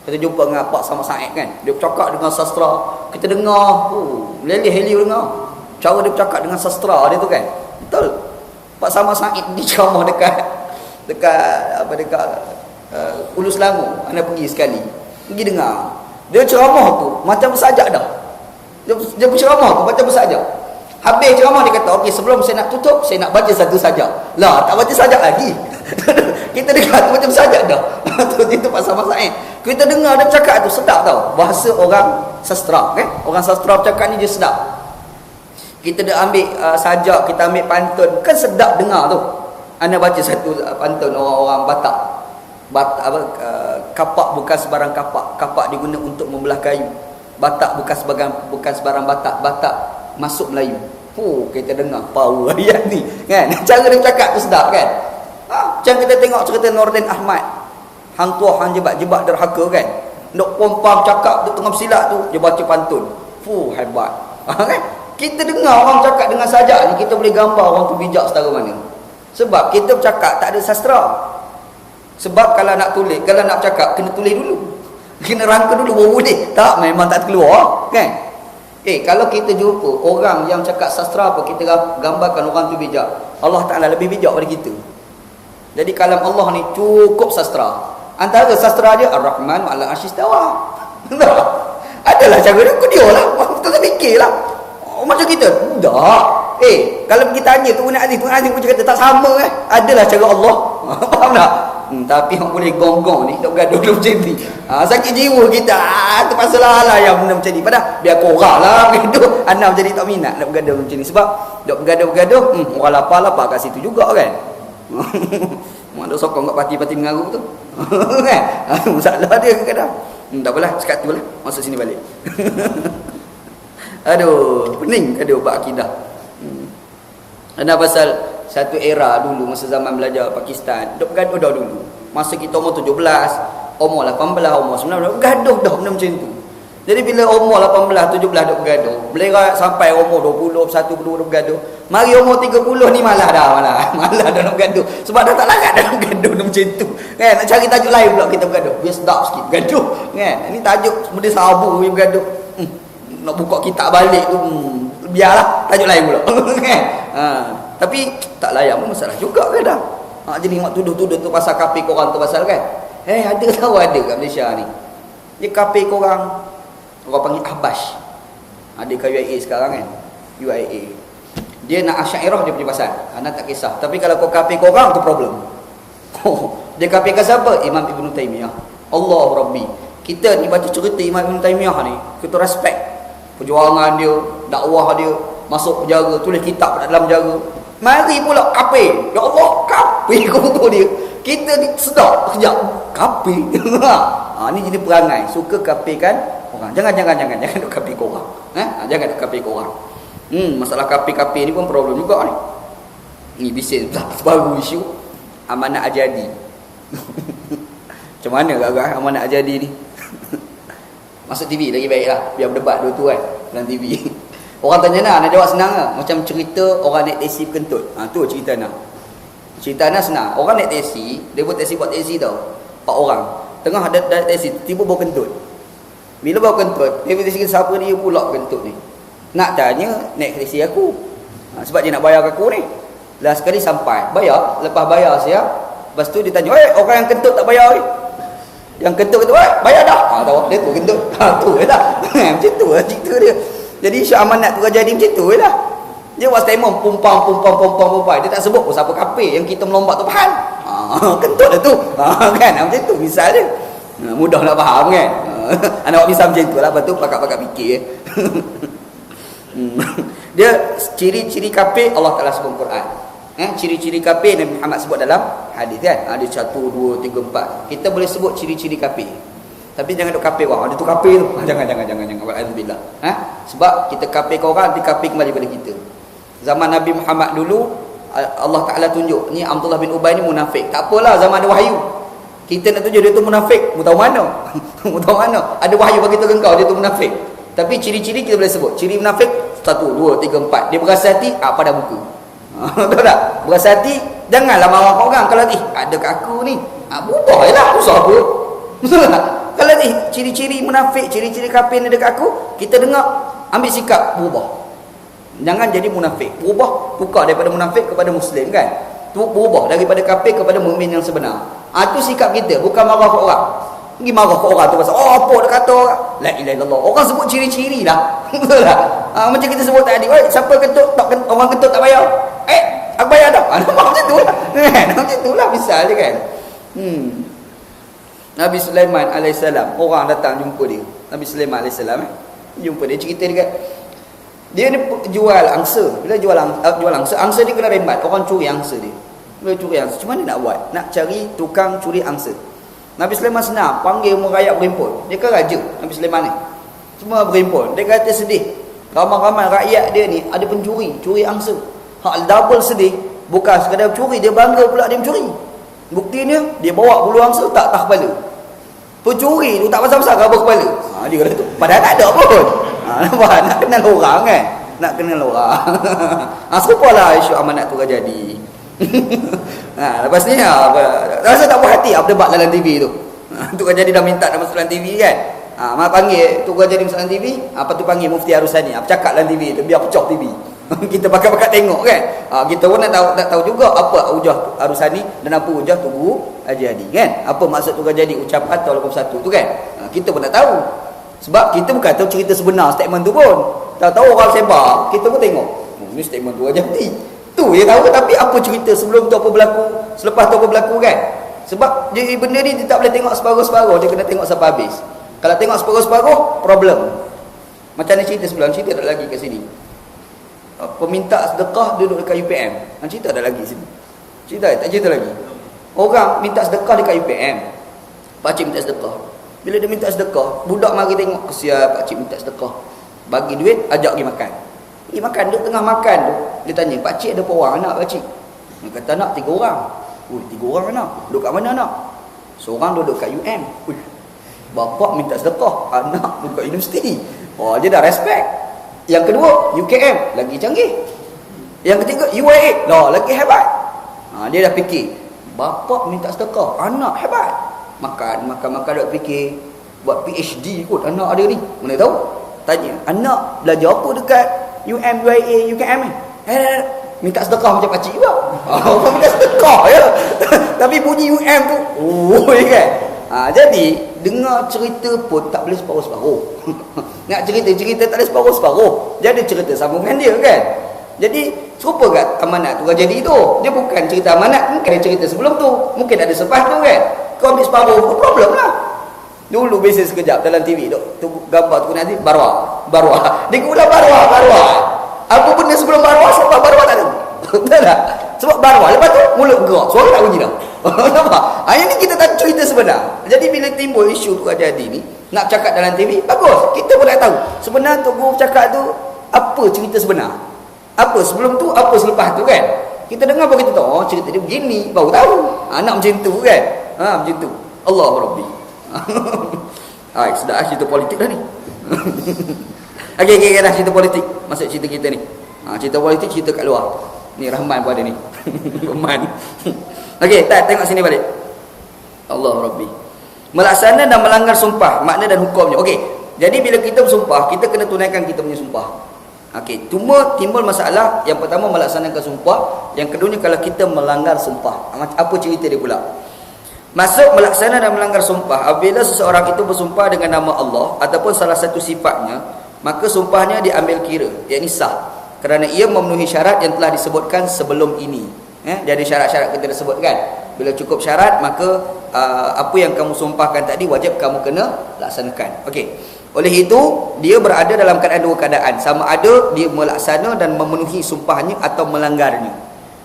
Kita jumpa dengan Pak Sama Said kan, dia bercakap dengan sastra, kita dengar, meleleh-helih dengar. Cara dia bercakap dengan sastra dia tu kan. Betul. Pak Sama Said ni ceramah dekat Ulu Selangor. Anda pergi sekali, pergi dengar. Dia ceramah tu macam bersajak dah. Dia berceramah tu macam bersajak. Habis ceramah dia kata, okey, sebelum saya nak tutup, saya nak baca satu sajak. Lah, tak baca sajak lagi. Kita dengar tu macam sajak dah. Itu Pak Sama Said. Kita dengar dia cakap tu sedap tau. Bahasa orang sastra kan. Orang sastra bercakap ni dia sedap. Kita dah ambil sajak, kita ambil pantun, kan sedap dengar tu. Anda baca satu pantun orang-orang Batak. Kapak bukan sebarang kapak. Kapak diguna untuk membelah kayu. Batak bukan sebarang Batak. Batak masuk Melayu. Kita dengar power ayat ni kan. Cara dia cakap tu sedap kan. Macam kita tengok cerita Nordin Ahmad, hang tua hang jebak-jebak derhaka kan. Dok pompam cakap tu tengah bersilat tu, dia baca pantun. Hebat. Kan? Kita dengar orang cakap dengan sajak ni, kita boleh gambar orang tu bijak setara mana. Sebab kita bercakap tak ada sastra. Sebab kalau nak tulis, kalau nak cakap kena tulis dulu. Kena rangka dulu baru boleh. Tak, memang tak keluar kan. Kalau kita jumpa orang yang cakap sastra apa, kita gambarkan orang tu bijak. Allah Ta'ala lebih bijak pada kita. Jadi kalam Allah ni cukup sastra. Antara sastra dia Ar-Rahman ma'ala arsyistawa. Adalah cara dia lah. Kita fikirlah. Macam kita. Tak. Kalau kita tanya tu pengaziz pun kata tak sama Adalah cara Allah. Faham tak? Tapi orang boleh gong-gong ni dok gaduh macam ni. Sakit jiwa kita. Terpaksa lah yang benda macam ni. Padahal biar korang lah gaduh. Anak jadi tak minat nak bergaduh macam ni. Sebab dok bergaduh-gaduh, orang lapar-lapar kat situ juga kan. Mak dok sokong kat parti-parti mengaru tu. Kan? Masalah dia kadang. Tak apalah, sekat tu lah. Masuk sini balik. Aduh, pening gaduh bab akidah. Ada pasal satu era dulu masa zaman belajar Pakistan, dok bergaduh dah dulu. Masa kita umur 17, umur 18, umur 19, bergaduh dah benda macam tu. Jadi bila umur 18, 17 dok bergaduh, bila sampai umur 20, 21, 22 dok bergaduh, mari umur 30 ni malah dah nak bergaduh. Sebab dah tak larat dah nak bergaduh macam tu. Kan? Nak cari tajuk lain pula kita bergaduh. Biar sedap sikit bergaduh. Kan? Ini tajuk benda sabu yang bergaduh. Nak buka kitab balik tu, biarlah tajuk lain pula. Kan? Tapi tak layak pun masalah juga kadang. Jadi mak tuduh-tuduh tu pasal KP korang tu pasal kan. Ada tahu ada kat Malaysia ni. Dia KP korang, orang panggil Ahbash. Ada kat UIA sekarang kan. UIA. Dia nak Asy'ariyah dia punya pasal. Anak tak kisah. Tapi kalau kau KP korang tu problem. Dia KP kat siapa? Imam Ibn Taymiyah. Allah Rabbi. Kita ni baca cerita Imam Ibn Taymiyah ni, kita respect perjuangan dia, dakwah dia, masuk penjara, tulis kitab kat dalam penjara. Mari pula kape. Ya Allah, kape kumpul dia. Kita ni sedap kejap. Kape. Ni jadi perangai. Suka kapekan orang. Jangan duk kape korang. Jangan duk kape korang. Masalah kape-kape ni pun problem juga ni. Ni bisnes baru isu amanat ajadi. Macam mana agak amanat ajadi ni? Masuk TV lagi baiklah. Biar berdebat dua tu kan dalam TV. Orang tanya nak jawab senang lah. Macam cerita orang naik taksi berkentut. Tu cerita nak. Cerita nak senang. Orang naik taksi, dia buat taksi tau. 4 orang. Tengah ada taksi, tiba bawa kentut. Bila bawa kentut, dia taksi siapa dia pula kentut ni. Nak tanya, naik taksi aku. Sebab dia nak bayar aku ni. Last sekali sampai, bayar. Lepas bayar siap. Lepas tu dia tanya, orang yang kentut tak bayar ni. Yang kentut kata, bayar dah. Tahu, dia tu kentut. Tu je lah. Macam tu lah cerita dia. Jadi isu amanat tu jadi macam tu je lah. Dia buat statement pumpang. Dia tak sebut pun siapa kape yang kita melompat tu faham. Kentut lah tu. Kan macam tu misal dia. Mudah nak faham kan. Anak buat misal macam tu lah. Lepas tu pakak-pakak fikir. Dia ciri-ciri kape Allah Ta'ala sebut Quran. Ciri-ciri kape Nabi Muhammad sebut dalam hadis kan. Ada 1, 2, 3, 4. Kita boleh sebut ciri-ciri kape. Tapi jangan duk kape orang. Ada tu kape tu. Jangan. Alhamdulillah. Sebab kita kape kau orang, dia kape kembali pada kita. Zaman Nabi Muhammad dulu, Allah Ta'ala tunjuk, ni Abdullah bin Ubay ni munafik. Tak apalah, zaman ada wahyu. Kita nak tunjuk dia tu munafik. Mu tahu mana? Ada wahyu bagi tahu kau dia tu munafik. Tapi ciri-ciri kita boleh sebut. Ciri munafik 1, 2, 3, 4. Dia berasa hati, pada muka. Tahu tak? Berasa hati, janganlah marah orang. Kalau ada kat aku ni, berubah je lah. Susah apa? Betul tak? Kalau ciri-ciri munafik, ciri-ciri kafir ni dekat aku, kita dengar, ambil sikap, berubah. Jangan jadi munafik. Berubah, tukar daripada munafik kepada muslim kan. Tu berubah daripada kafir kepada mukmin yang sebenar. Tu sikap kita, bukan marah ke orang. Pergi marah ke orang tu pasal, apa dia kata orang? La ilaha illallah. Orang sebut ciri-ciri lah. Betul tak? Macam kita sebut tadi, siapa kentut, orang kentut tak bayar. Aku bayar dah. Nampak macam tu lah. Macam tu lah misal dia kan. Nabi Sulaiman AS, orang datang jumpa dia. Nabi Sulaiman AS jumpa dia, cerita dia ni jual angsa. Bila jual angsa dia kena rembat. Orang curi angsa dia. Bila curi angsa, macam mana nak buat? Nak cari tukang curi angsa. Nabi Sulaiman senang, panggil umur rakyat berhimpun. Dia kan raja, Nabi Sulaiman ni. Semua berhimpun. Dia kata sedih. Ramai-ramai rakyat dia ni ada pencuri, curi angsa. Hak double sedih, bukan sekadar curi, dia bangga pula dia mencuri. Buktinya dia bawa bulu angsa tak atas kepala. Pencuri tu tak pasal-pasal rabah kepala. Dia kata tu padahal tak ada pun. Nampak nak kenal orang kan. Nak kenal orang. Serupalah isu amanat tu jadi. Lepas ni rasa tak puas hati apa debat dalam TV tu. Tu kan jadi dah minta dah masuk dalam TV kan. Mak panggil tu kan jadi masuk dalam TV. Apa tu panggil Mufti Arusani. Apa cakap dalam TV tu biar pecah TV. Kita pakai-pakai tengok kan. Kita pun nak tahu juga apa hujah Arusani dan apa hujah Tugu Haji Hadi kan. Apa maksud tu kan jadi ucapan tahun 81 tu kan. Kita pun nak tahu. Sebab kita bukan tahu cerita sebenar statement tu pun. Tahu orang sebar, kita pun tengok. Ni statement tu Haji Hadi. Tu dia tahu, tapi apa cerita sebelum tu apa berlaku, selepas tu apa berlaku kan. Sebab benda ni dia tak boleh tengok separuh-separuh, dia kena tengok sampai habis. Kalau tengok separuh-separuh, problem. Macam ni cerita sebelum, cerita tak lagi kat sini. Peminta sedekah duduk dekat UPM. Cerita ada lagi sini. Cerita tak cerita lagi. Orang minta sedekah dekat UPM. Pakcik minta sedekah. Bila dia minta sedekah, budak mari tengok, kesian pakcik minta sedekah. Bagi duit, ajak pergi makan. Pergi makan, duduk tengah makan tu. Dia tanya, pakcik ada berapa orang anak pakcik? Dia kata anak 3 orang. 3 orang anak. Duduk kat mana anak? Seorang duduk kat UM. Bapak minta sedekah, anak duduk kat universiti. Dia dah respect. Yang kedua, UKM, lagi canggih. Yang ketiga, UIA, lagi hebat. Dia dah fikir, bapak minta sedekah, anak hebat. Makan, duk fikir, buat PhD kot anak ada ni. Mana tahu? Tanya, anak belajar apa dekat UM, UIA, UKM ni? Minta sedekah macam pakcik juga. Orang minta sedekah ya. Tapi bunyi UM tu, kan? Jadi dengar cerita pun tak boleh separuh-separuh. Nak cerita tak boleh separuh-separuh. Jadi cerita sambungan dia kan. Jadi serupa kat amanat tu jadi tu. Dia bukan cerita amanat, mungkin ada cerita sebelum tu, mungkin ada selepas tu kan. Kau ambil separuh, problem lah. Dulu biasa sekejap dalam TV tu gambar tu nanti barwah. Dia ulang barwah. Apa benda sebelum barwah, sebab barwah tak tahu. Betul tak? Sebab barwah lepas tu mulut gerak, suara tak bunyi dah. Nampak? Ini kita tak cerita sebenar. Jadi bila timbul isu tu jadi ni, nak cakap dalam TV, bagus. Kita pun nak tahu. Sebenarnya Tok Guru cakap tu apa cerita sebenar? Apa sebelum tu, apa selepas tu kan? Kita dengar baru kita tahu, cerita dia begini, baru tahu. Nak macam tu kan? Macam tu. Allah Rabbi. Sudah cerita politik dah ni. Okey, dah cerita politik. Masuk cerita kita ni. Cerita politik, cerita kat luar. Ni Rahman pun ada ni. Rahman. Okey, tengok sini balik. Allah Rabbi. Melaksana dan melanggar sumpah, makna dan hukumnya. Okey. Jadi bila kita bersumpah, kita kena tunaikan kita punya sumpah. Okey, cuma timbul masalah yang pertama melaksanakan sumpah, yang keduanya kalau kita melanggar sumpah. Apa cerita dia pula? Masuk melaksana dan melanggar sumpah, apabila seseorang itu bersumpah dengan nama Allah ataupun salah satu sifatnya, maka sumpahnya diambil kira, yakni sah, kerana ia memenuhi syarat yang telah disebutkan sebelum ini. Jadi syarat-syarat kita dah sebutkan. Bila cukup syarat, maka apa yang kamu sumpahkan tadi wajib kamu kena laksanakan. Okey. Oleh itu, dia berada dalam keadaan 2 keadaan. Sama ada dia melaksana dan memenuhi sumpahnya atau melanggarnya.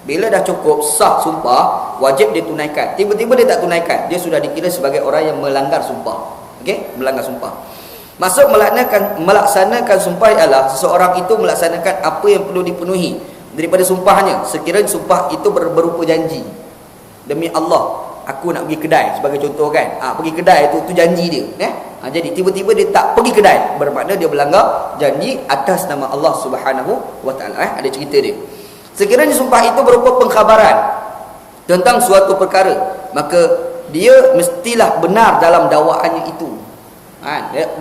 Bila dah cukup sah sumpah, wajib dia tunaikan. Tiba-tiba dia tak tunaikan, dia sudah dikira sebagai orang yang melanggar sumpah. Okey, melanggar sumpah. Maksud melaksanakan sumpah ialah seseorang itu melaksanakan apa yang perlu dipenuhi daripada sumpahnya, sekiranya sumpah itu berupa janji. Demi Allah, aku nak pergi kedai sebagai contoh kan. Pergi kedai tu janji dia. Jadi tiba-tiba dia tak pergi kedai, bermakna dia melanggar janji atas nama Allah Subhanahu wa taala. Ada cerita dia. Sekiranya sumpah itu berupa pengkhabaran tentang suatu perkara, maka dia mestilah benar dalam dakwaannya itu.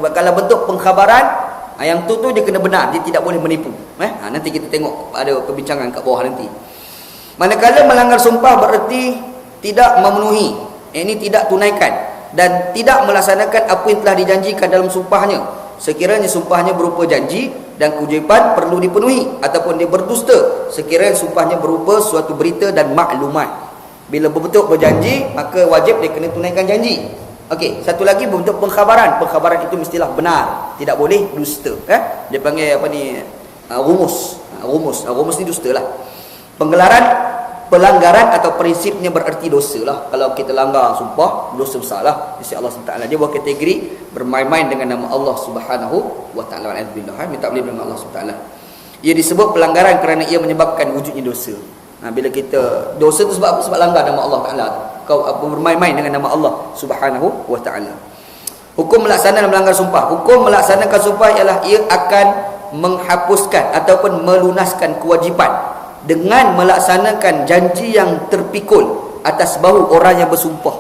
Kalau bentuk pengkhabaran, yang tu dia kena benar, dia tidak boleh menipu. Nanti kita tengok ada perbincangan kat bawah nanti. Manakala melanggar sumpah bererti tidak memenuhi, ini tidak tunaikan dan tidak melaksanakan apa yang telah dijanjikan dalam sumpahnya. Sekiranya sumpahnya berupa janji dan kewajipan perlu dipenuhi, ataupun dia berdusta sekiranya sumpahnya berupa suatu berita dan maklumat. Bila berbentuk berjanji, maka wajib dia kena tunaikan janji. Okey, satu lagi berbentuk pengkhabaran. Pengkhabaran itu mestilah benar, tidak boleh dusta. Dia panggil apa ni, rumus. Rumus ni dusta lah. Penggelaran pelanggaran atau prinsipnya bererti dosa lah. Kalau kita langgar sumpah, dosa besar lah di sisi Allah SWT. Dia buat kategori bermain-main dengan nama Allah Subhanahu wa taala. Alhamdulillah, minta boleh dengan Allah SWT. Ia disebut pelanggaran kerana ia menyebabkan wujudnya dosa. Bila kita dosa tu sebab apa? Sebab langgar nama Allah Taala. Kau bermain-main dengan nama Allah Subhanahu wa taala. Hukum melaksanakan melanggar sumpah. Hukum melaksanakan sumpah ialah ia akan menghapuskan ataupun melunaskan kewajipan dengan melaksanakan janji yang terpikul atas bahu orang yang bersumpah.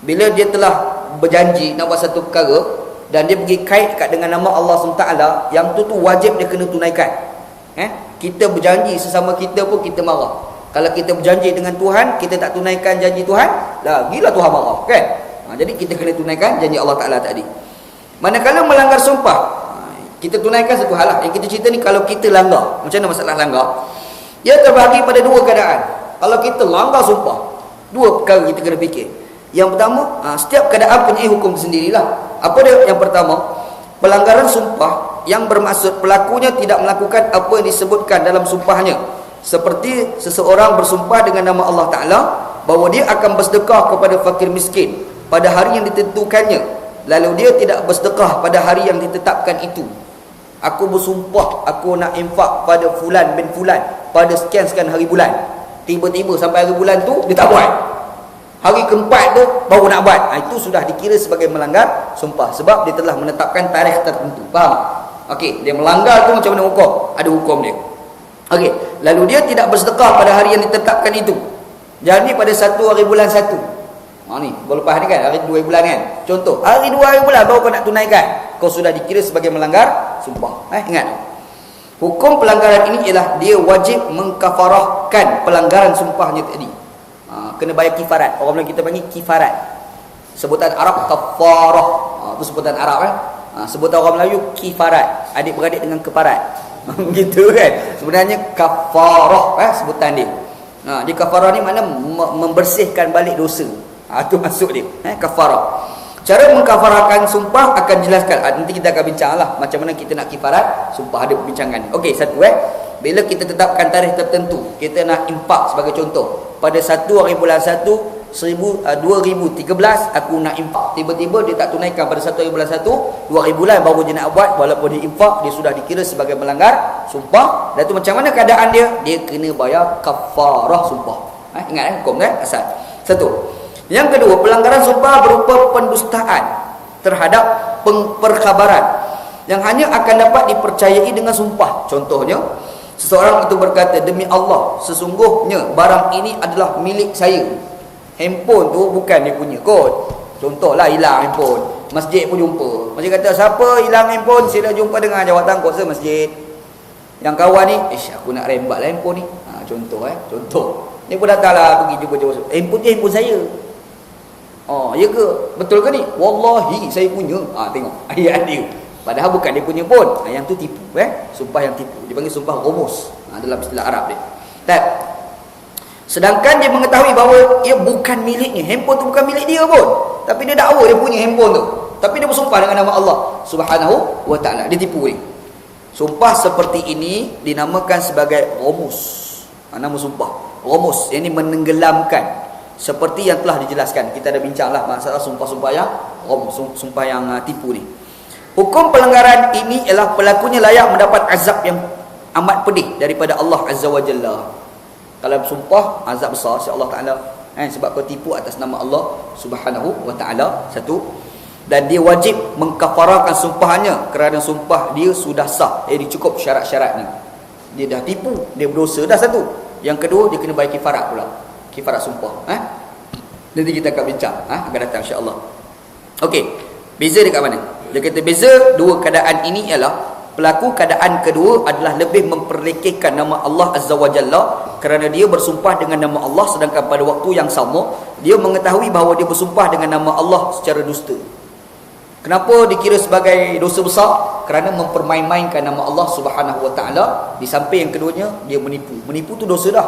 Bila dia telah berjanji nak buat satu perkara dan dia pergi kait kat dengan nama Allah SWT, yang tu wajib dia kena tunaikan. Kita berjanji sesama kita pun kita marah. Kalau kita berjanji dengan Tuhan, kita tak tunaikan janji Tuhan, lagilah Tuhan marah, kan? Jadi kita kena tunaikan janji Allah Ta'ala tadi. Manakala melanggar sumpah, kita tunaikan satu hal lah. Yang kita cerita ni kalau kita langgar. Macam mana masalah langgar? Ia terbahagi pada dua keadaan. Kalau kita langgar sumpah, dua perkara kita kena fikir. Yang pertama, setiap keadaan punya hukum sendirilah. Apa dia? Yang pertama, pelanggaran sumpah yang bermaksud pelakunya tidak melakukan apa yang disebutkan dalam sumpahnya, seperti seseorang bersumpah dengan nama Allah Ta'ala bahawa dia akan bersedekah kepada fakir miskin pada hari yang ditentukannya, lalu dia tidak bersedekah pada hari yang ditetapkan itu. Aku bersumpah aku nak infak pada fulan bin fulan pada sekian-sekian hari bulan. Tiba-tiba sampai hari bulan tu dia tak buat. Hari keempat tu baru nak buat. Itu sudah dikira sebagai melanggar sumpah, sebab dia telah menetapkan tarikh tertentu. Faham? Okey, dia melanggar tu macam mana hukum? Ada hukum dia. Okey, lalu dia tidak bersedekah pada hari yang ditetapkan itu. Jadi pada 1 hari bulan 1. Ni, baru lepas ni kan, hari 2 bulan kan. Contoh, hari 2 hari bulan baru kau nak tunaikan. Kau sudah dikira sebagai melanggar sumpah. Ingat. Hukum pelanggaran ini ialah dia wajib mengkafarahkan pelanggaran sumpahnya tadi. Kena bayar kifarat. Orang Melayu kita panggil kifarat. Sebutan Arab kafarah. Itu sebutan Arab kan. Sebutan orang Melayu kifarat, adik-beradik dengan keparat. Gitu kan. Sebenarnya kafarah sebutan dia. Di kafarah ni makna membersihkan balik dosa. Itu maksud dia. Kafarah. Cara mengkafarahkan sumpah akan jelaskan. Nanti kita akan bincang lah macam mana kita nak kifarat sumpah, ada perbincangan. Okey, satu bila kita tetapkan tarikh tertentu, kita nak impak sebagai contoh. Pada 1 hari bulan 1 2013 aku nak infak. Tiba-tiba dia tak tunaikan pada 1 hari bulan 1, 2 hari bulan baru dia nak buat. Walaupun dia infak, dia sudah dikira sebagai melanggar sumpah. Dan tu macam mana keadaan dia? Dia kena bayar kafarah sumpah. Ingat hukum kan asal. Satu. Yang kedua, pelanggaran sumpah berupa pendustaan terhadap perkhabaran yang hanya akan dapat dipercayai dengan sumpah. Contohnya, seseorang itu berkata, demi Allah, sesungguhnya barang ini adalah milik saya. Handphone tu bukan dia punya kot. Contohlah hilang handphone, masjid pun jumpa. Masjid kata, siapa hilang handphone sila jumpa dengan jawatan kuasa masjid. Yang kawan ni, aku nak rembat lah handphone ni. Contoh contoh. Ni pun datanglah pergi jumpa handphone dia handphone saya. Ya ke? Betul ke ni? Wallahi saya punya. Tengok ayat dia. Padahal bukan dia punya pun. Yang tu tipu. Sumpah yang tipu. Dia panggil sumpah rumus. Dalam istilah Arab dia. Sedangkan dia mengetahui bahawa ia bukan miliknya. Handphone tu bukan milik dia pun. Tapi dia dakwa dia punya handphone tu. Tapi dia bersumpah dengan nama Allah Subhanahu wa ta'ala. Dia tipu ni. Sumpah seperti ini dinamakan sebagai rumus. Nama sumpah rumus. Yang ini menenggelamkan. Seperti yang telah dijelaskan. Kita dah bincanglah masalah sumpah-sumpah yang rumus, sumpah yang tipu ni. Hukum pelanggaran ini ialah pelakunya layak mendapat azab yang amat pedih daripada Allah Azza wa Jalla. Kalau bersumpah, azab besar si Allah Ta'ala. Sebab kau tipu atas nama Allah Subhanahu wa Ta'ala. Satu. Dan dia wajib mengkafarahkan sumpahnya kerana sumpah dia sudah sah. Jadi cukup syarat-syaratnya. Dia dah tipu, dia berdosa dah satu. Yang kedua, dia kena bayar kifarat pula. Kifarat sumpah. Nanti kita akan bincang. Akan datang insya-Allah. Okey. Beza dekat mana? Dia kata beza dua keadaan ini ialah pelaku keadaan kedua adalah lebih memperlekehkan nama Allah Azza wa Jalla kerana dia bersumpah dengan nama Allah, sedangkan pada waktu yang sama dia mengetahui bahawa dia bersumpah dengan nama Allah secara dusta. Kenapa dikira sebagai dosa besar? Kerana mempermain-mainkan nama Allah Subhanahu wa Ta'ala. Di samping yang keduanya, dia menipu. Menipu tu dosa dah.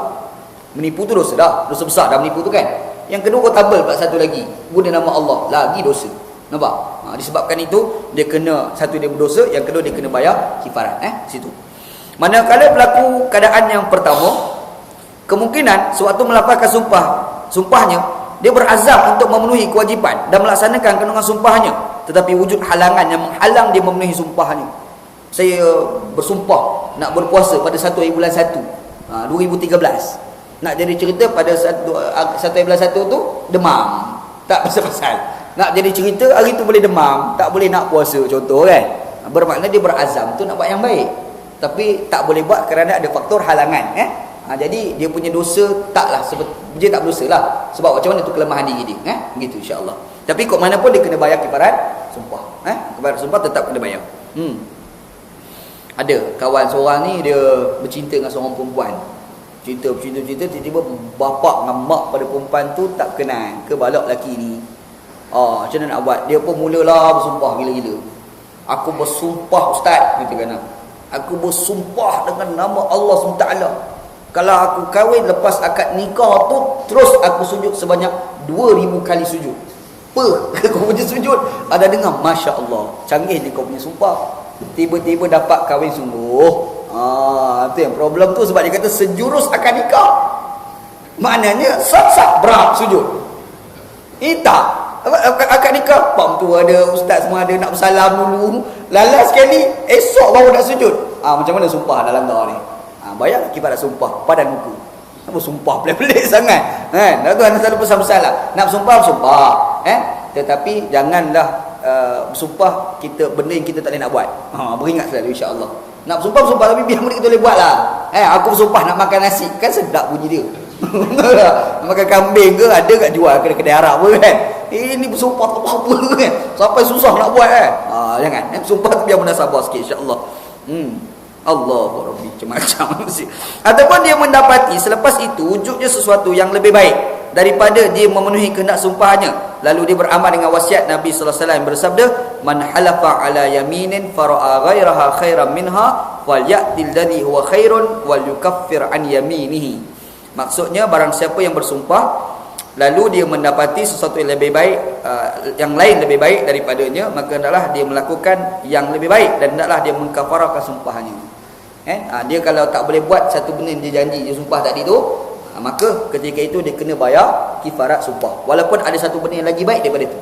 Menipu tu dosa dah. Dosa besar dah menipu tu kan. Yang kedua kau tabel pula satu lagi, guna nama Allah, lagi dosa. Nampak? Disebabkan itu dia kena, satu dia berdosa, yang kedua dia kena bayar kifarat situ. Manakala berlaku keadaan yang pertama, Kemungkinan sewaktu melafazkan sumpahnya, dia berazam untuk memenuhi kewajipan dan melaksanakan kandungan sumpahnya, tetapi wujud halangan yang menghalang dia memenuhi sumpahnya. Saya bersumpah nak berpuasa pada 1 hari bulan 1 2013. Nak jadi cerita pada 1 hari bulan 1 tu demam, tak pasal-pasal. Nak jadi cerita hari tu boleh demam, tak boleh nak puasa, contoh kan. Bermakna dia berazam tu nak buat yang baik, tapi tak boleh buat kerana ada faktor halangan. Jadi dia punya dosa taklah, dia tak berdosa lah. Sebab macam mana tu kelemahan diri dia. Begitu insya-Allah. Tapi kok mana pun dia kena bayar kifarat sumpah. Kifarat sumpah tetap kena bayar. Ada kawan seorang ni, dia bercinta dengan seorang perempuan. Cinta, tiba-tiba bapak dengan mak pada perempuan tu tak kenal ke balak lelaki ni. Macam mana nak buat? Dia pun mulalah bersumpah gila-gila. Aku bersumpah ustaz, gitu kan. Aku bersumpah dengan nama Allah SWT. Kalau aku kahwin lepas akad nikah tu, terus aku sujud sebanyak 2000 kali sujud. Kau punya sujud ada dengar, Masya Allah, canggih ni kau punya sumpah. Tiba-tiba dapat kahwin sungguh. Itu yang problem tu. Sebab dia kata sejurus akad nikah, maknanya sak-sak berat sujud. Tak, akad nikah pam tu ada ustaz semua ada nak bersalam dulu, lalas sekali esok baru nak sujud. Macam mana sumpah dalam langgar ni? Bayar kifarat sumpah padan muka. Apa sumpah pelik-pelik sangat kan? Tu anda selalu pesan-pesan lah, nak bersumpah tetapi janganlah bersumpah kita benda yang kita tak boleh nak buat. Beringat selalu insya-Allah. Nak bersumpah tapi biar benda kita boleh buat lah. Aku bersumpah nak makan nasi, kan sedap bunyi dia. Makan kambing ke ada kat jual kedai Arab pun kan. Ini bersumpah tak apa-apa kan, sampai susah nak buat jangan. Bersumpah tu biar munasabah sikit insya-Allah. Allahu Rabbi, macam-macam mesti. Ataupun dia mendapati selepas itu wujudnya sesuatu yang lebih baik daripada dia memenuhi kehendak sumpahnya, lalu dia beramal dengan wasiat Nabi sallallahu alaihi wasallam bersabda, man halafa ala yaminin fara'a ghairaha khairan minha falyatil ladhi huwa khairun wal yukaffir an yaminihi. Maksudnya barang siapa yang bersumpah lalu dia mendapati sesuatu yang lebih baik, yang lain lebih baik daripadanya, maka hendaklah dia melakukan yang lebih baik dan hendaklah dia mengkafarahkan sumpahnya. Dia kalau tak boleh buat satu benda yang dia janji, dia sumpah tadi tu, maka ketika itu dia kena bayar kifarat sumpah, walaupun ada satu benda yang lagi baik daripada itu.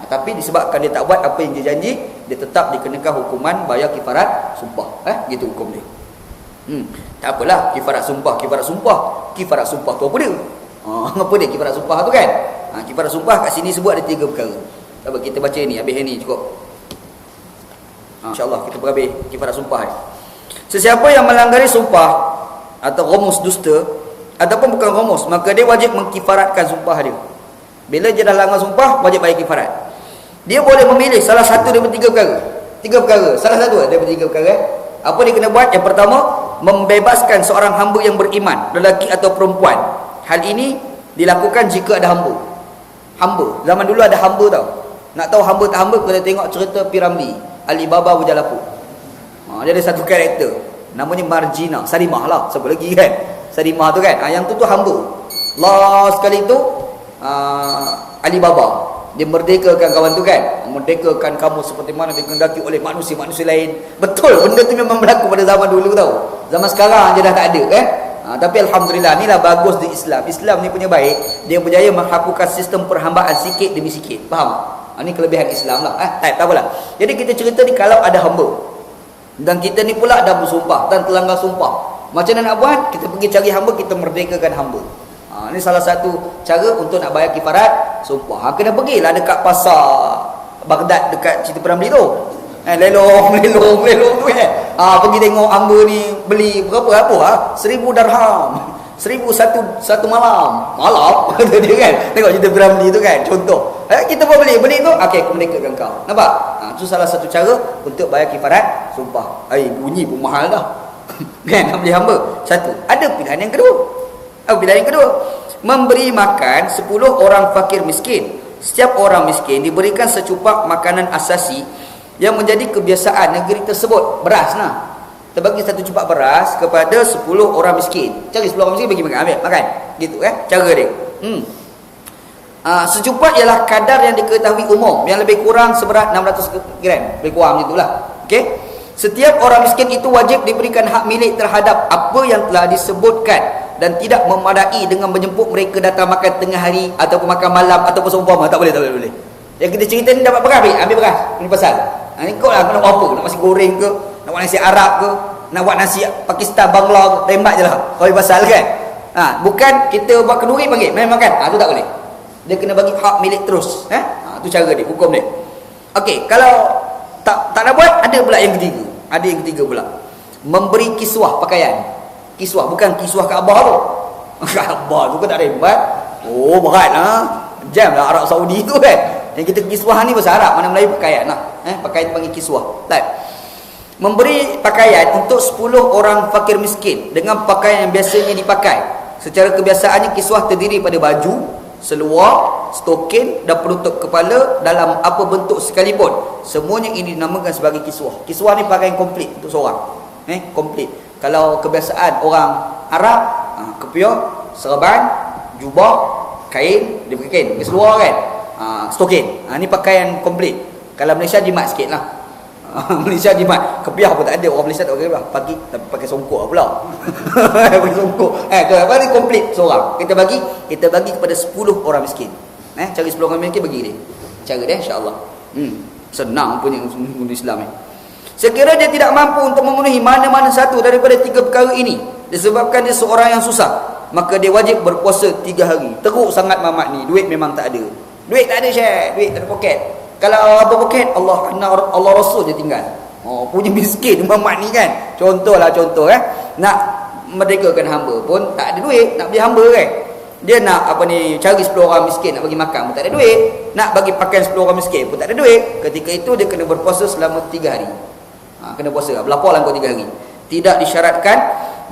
Tapi disebabkan dia tak buat apa yang dia janji, dia tetap dikenakan hukuman bayar kifarat sumpah. Gitu hukum dia. Tak apalah kifarat sumpah tu apa dia? Apa dia kifarat sumpah tu kan? Kifarat sumpah kat sini sebut ada 3 perkara. Apa kita baca ni, habis ni cukup. InsyaAllah kita berhabis kifarat sumpah ni. Sesiapa yang melanggari sumpah atau ghamus dusta ataupun bukan ghamus, maka dia wajib mengkifaratkan sumpah dia. Bila dia dah langgar sumpah, wajib bayar kifarat. Dia boleh memilih salah satu daripada 3 perkara. 3 perkara, salah satu daripada 3 perkara. Apa dia kena buat? Yang pertama, membebaskan seorang hamba yang beriman, lelaki atau perempuan. Hal ini dilakukan jika ada hamba. Zaman dulu ada hamba tau. Nak tahu hamba tak hamba, kita tengok cerita Piramli, Alibaba Bujalapu. Dia ada satu karakter namanya Marjina, Salimah lah, siapa lagi kan? Salimah tu kan. Yang tu hamba. Last sekali tu Alibaba, dia merdekakan kawan tu kan. Merdekakan kamu seperti mana dikehendaki oleh manusia-manusia lain. Betul, benda tu memang berlaku pada zaman dulu tau. Zaman sekarang je dah tak ada kan. Tapi Alhamdulillah, inilah bagus di Islam. Islam ni punya baik, dia berjaya menghapuskan sistem perhambaan sikit demi sikit. Faham? Ini kelebihan Islam lah. Tak apalah. Jadi kita cerita ni kalau ada hamba dan kita ni pula dah bersumpah dan terlanggar sumpah, macam mana nak buat? Kita pergi cari hamba, kita merdekakan hamba. Ini salah satu cara untuk nak bayar kifarat sumpah. Kena pergilah dekat pasar Baghdad dekat cerita Piramli tu. Lelong tu kan. Pergi tengok hamba ni beli berapa? 1000 dirham. 1000 satu malam kata dia kan. Tengok cerita Piramli tu kan, contoh. Kita pun beli tu, okey aku merdekakan kau. Nampak? Itu salah satu cara untuk bayar kifarat sumpah. Bunyi pun mahal dah. Kan, nak beli hamba. Satu. Ada pilihan yang kedua. Pilihan yang kedua, memberi makan 10 orang fakir miskin. Setiap orang miskin diberikan secupak makanan asasi yang menjadi kebiasaan negeri tersebut. Beras lah. Kita bagi satu cupak beras kepada 10 orang miskin. Cari 10 orang miskin, bagi makan, ambil makan. Gitu cara dia. Secupak ialah kadar yang diketahui umum, yang lebih kurang seberat 600 gram. Lebih kurang itulah. Okey. Setiap orang miskin itu wajib diberikan hak milik terhadap apa yang telah disebutkan dan tidak memadai dengan menjemput mereka datang makan tengah hari ataupun makan malam ataupun seumpama. Tak boleh, tak boleh, tak boleh. Yang kita cerita ni dapat beras, ambil beras. Ini pasal. Ni kau lah nak buat apa? Nak nasi goreng ke? Nak buat nasi Arab ke? Nak buat nasi Pakistan, Bangla ke? Tembak je lah. Kau pasal kan? Bukan kita buat kenduri panggil, main makan. Tu tak boleh. Dia kena bagi hak milik terus. Tu cara dia, hukum dia. Okey, kalau tak nak buat, ada pula yang ketiga. Ada yang ketiga pula. Memberi kiswah pakaian. Kiswah, bukan kiswah Kaabah tu. Kaabah tu kan tak ada hebat. Oh, berat lah. Jam lah Arab Saudi tu kan. Yang kita kiswah ni bahasa Arab, mana Melayu pakaian lah. Pakaian panggil kiswah. Baik. Memberi pakaian untuk 10 orang fakir miskin dengan pakaian yang biasanya dipakai. Secara kebiasaannya kiswah terdiri pada baju, seluar, stokin dan penutup kepala dalam apa bentuk sekalipun. Semuanya ini dinamakan sebagai kiswah. Kiswah ni pakaian komplit untuk seorang. Komplit. Kalau kebiasaan orang Arab, kepiah, serban, jubah, kain, dia pakai kain, pakai seluar kan. Stokin. Ni pakaian komplit. Kalau Malaysia jimat sikit lah. Malaysia jimat. Kepiah pun tak ada. Orang Malaysia tak pakai kepiah. Tapi pakai songkok pula. Pakai songkok. Apa ni komplit seorang. Kita bagi kepada 10 orang miskin. Cari 10 orang miskin bagi dia. Cara dia insya-Allah. Senang punya Islam ni. Sekiranya dia tidak mampu untuk memenuhi mana-mana satu daripada 3 perkara ini, disebabkan dia seorang yang susah, maka dia wajib berpuasa 3 hari. Teruk sangat mamat ni. Duit memang tak ada. Duit tak ada, Syekh. Duit tak ada poket. Kalau apa poket, Allah Rasul je tinggal. Punya miskin mamat ni kan. Contoh. Nak merdekakan hamba pun tak ada duit. Nak beli hamba kan. Dia nak cari 10 orang miskin nak bagi makan pun tak ada duit. Nak bagi pakaian 10 orang miskin pun tak ada duit. Ketika itu dia kena berpuasa selama 3 hari. Kena puasa. Berlapar lah kau 3 hari. Tidak disyaratkan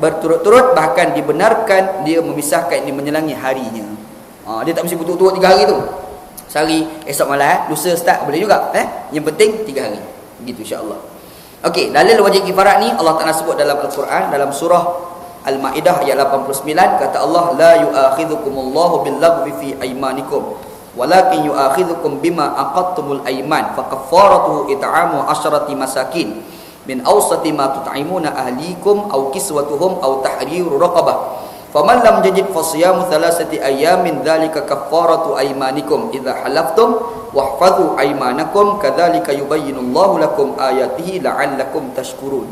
berturut-turut, bahkan dibenarkan dia memisahkan, dia menyelangi harinya. Dia tak mesti betul-betul 3 hari tu. Sehari, esok malam, lusa start boleh juga. Yang penting 3 hari. Begitu insya-Allah. Okey, dalil wajib kifarat ni Allah Taala sebut dalam Al-Quran, dalam surah Al-Maidah ayat 89, kata Allah, la yu'akhidhukumullahu bil-laghwi fi aymanikum walakin yu'akhidhukum bima aqadtumul ayman fakaffaratuhu it'amu 'asharati masakin min awsati ma tut'imuna ahlikum aw kiswatuhum aw tahriru raqabah faman lam yajid fasiyamu thalathati ayamin dzalika kaffaratu aymanikum idza halaftum wahfadhu aymanakum kadzalika yubayyinullahu lakum ayatihi la'allakum tashkurun.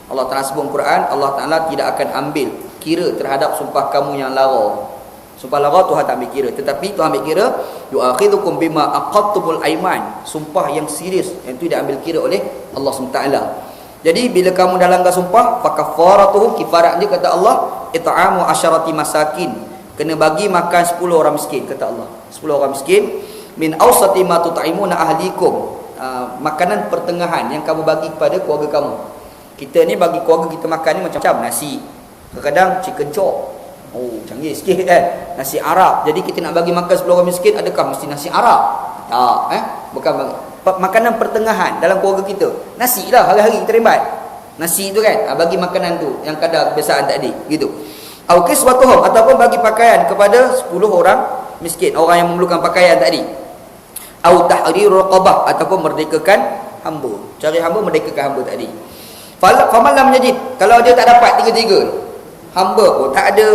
Allah Taala sebut Quran, Allah Taala tidak akan ambil kira terhadap sumpah kamu yang lara. Sumpah lara Tuhan tak ambil kira, tetapi Tuhan ambil kira yu'akhidhukum bima aqadtumul ayman, sumpah yang serius yang itu diambil kira oleh Allah SWT. Jadi bila kamu dah langgar sumpah, fakaffaratuhu, kifarat dia kata Allah, it'amu 'asharati masakin, kena bagi makan 10 orang miskin, kata Allah. 10 orang miskin min awsati ma tut'imuna ahlikum, makanan pertengahan yang kamu bagi kepada keluarga kamu. Kita ni bagi keluarga kita makan ni macam-macam, nasi, kadang-kadang chicken chop. Canggih sikit kan. Nasi Arab. Jadi kita nak bagi makan 10 orang miskin, adakah mesti nasi Arab? Tak, bukan bagi makanan pertengahan dalam keluarga kita. Nasi lah hari-hari kita rembat. Nasi tu kan, bagi makanan tu yang kadar kebiasaan tadi, gitu. Au kiswatuhum, ataupun bagi pakaian kepada 10 orang miskin, orang yang memerlukan pakaian tadi. Au tahriru raqabah, ataupun merdekakan hamba. Cari hamba, merdekakan hamba tadi. Faman lam yajid, kalau dia tak dapat tiga-tiga, hamba pun tak ada,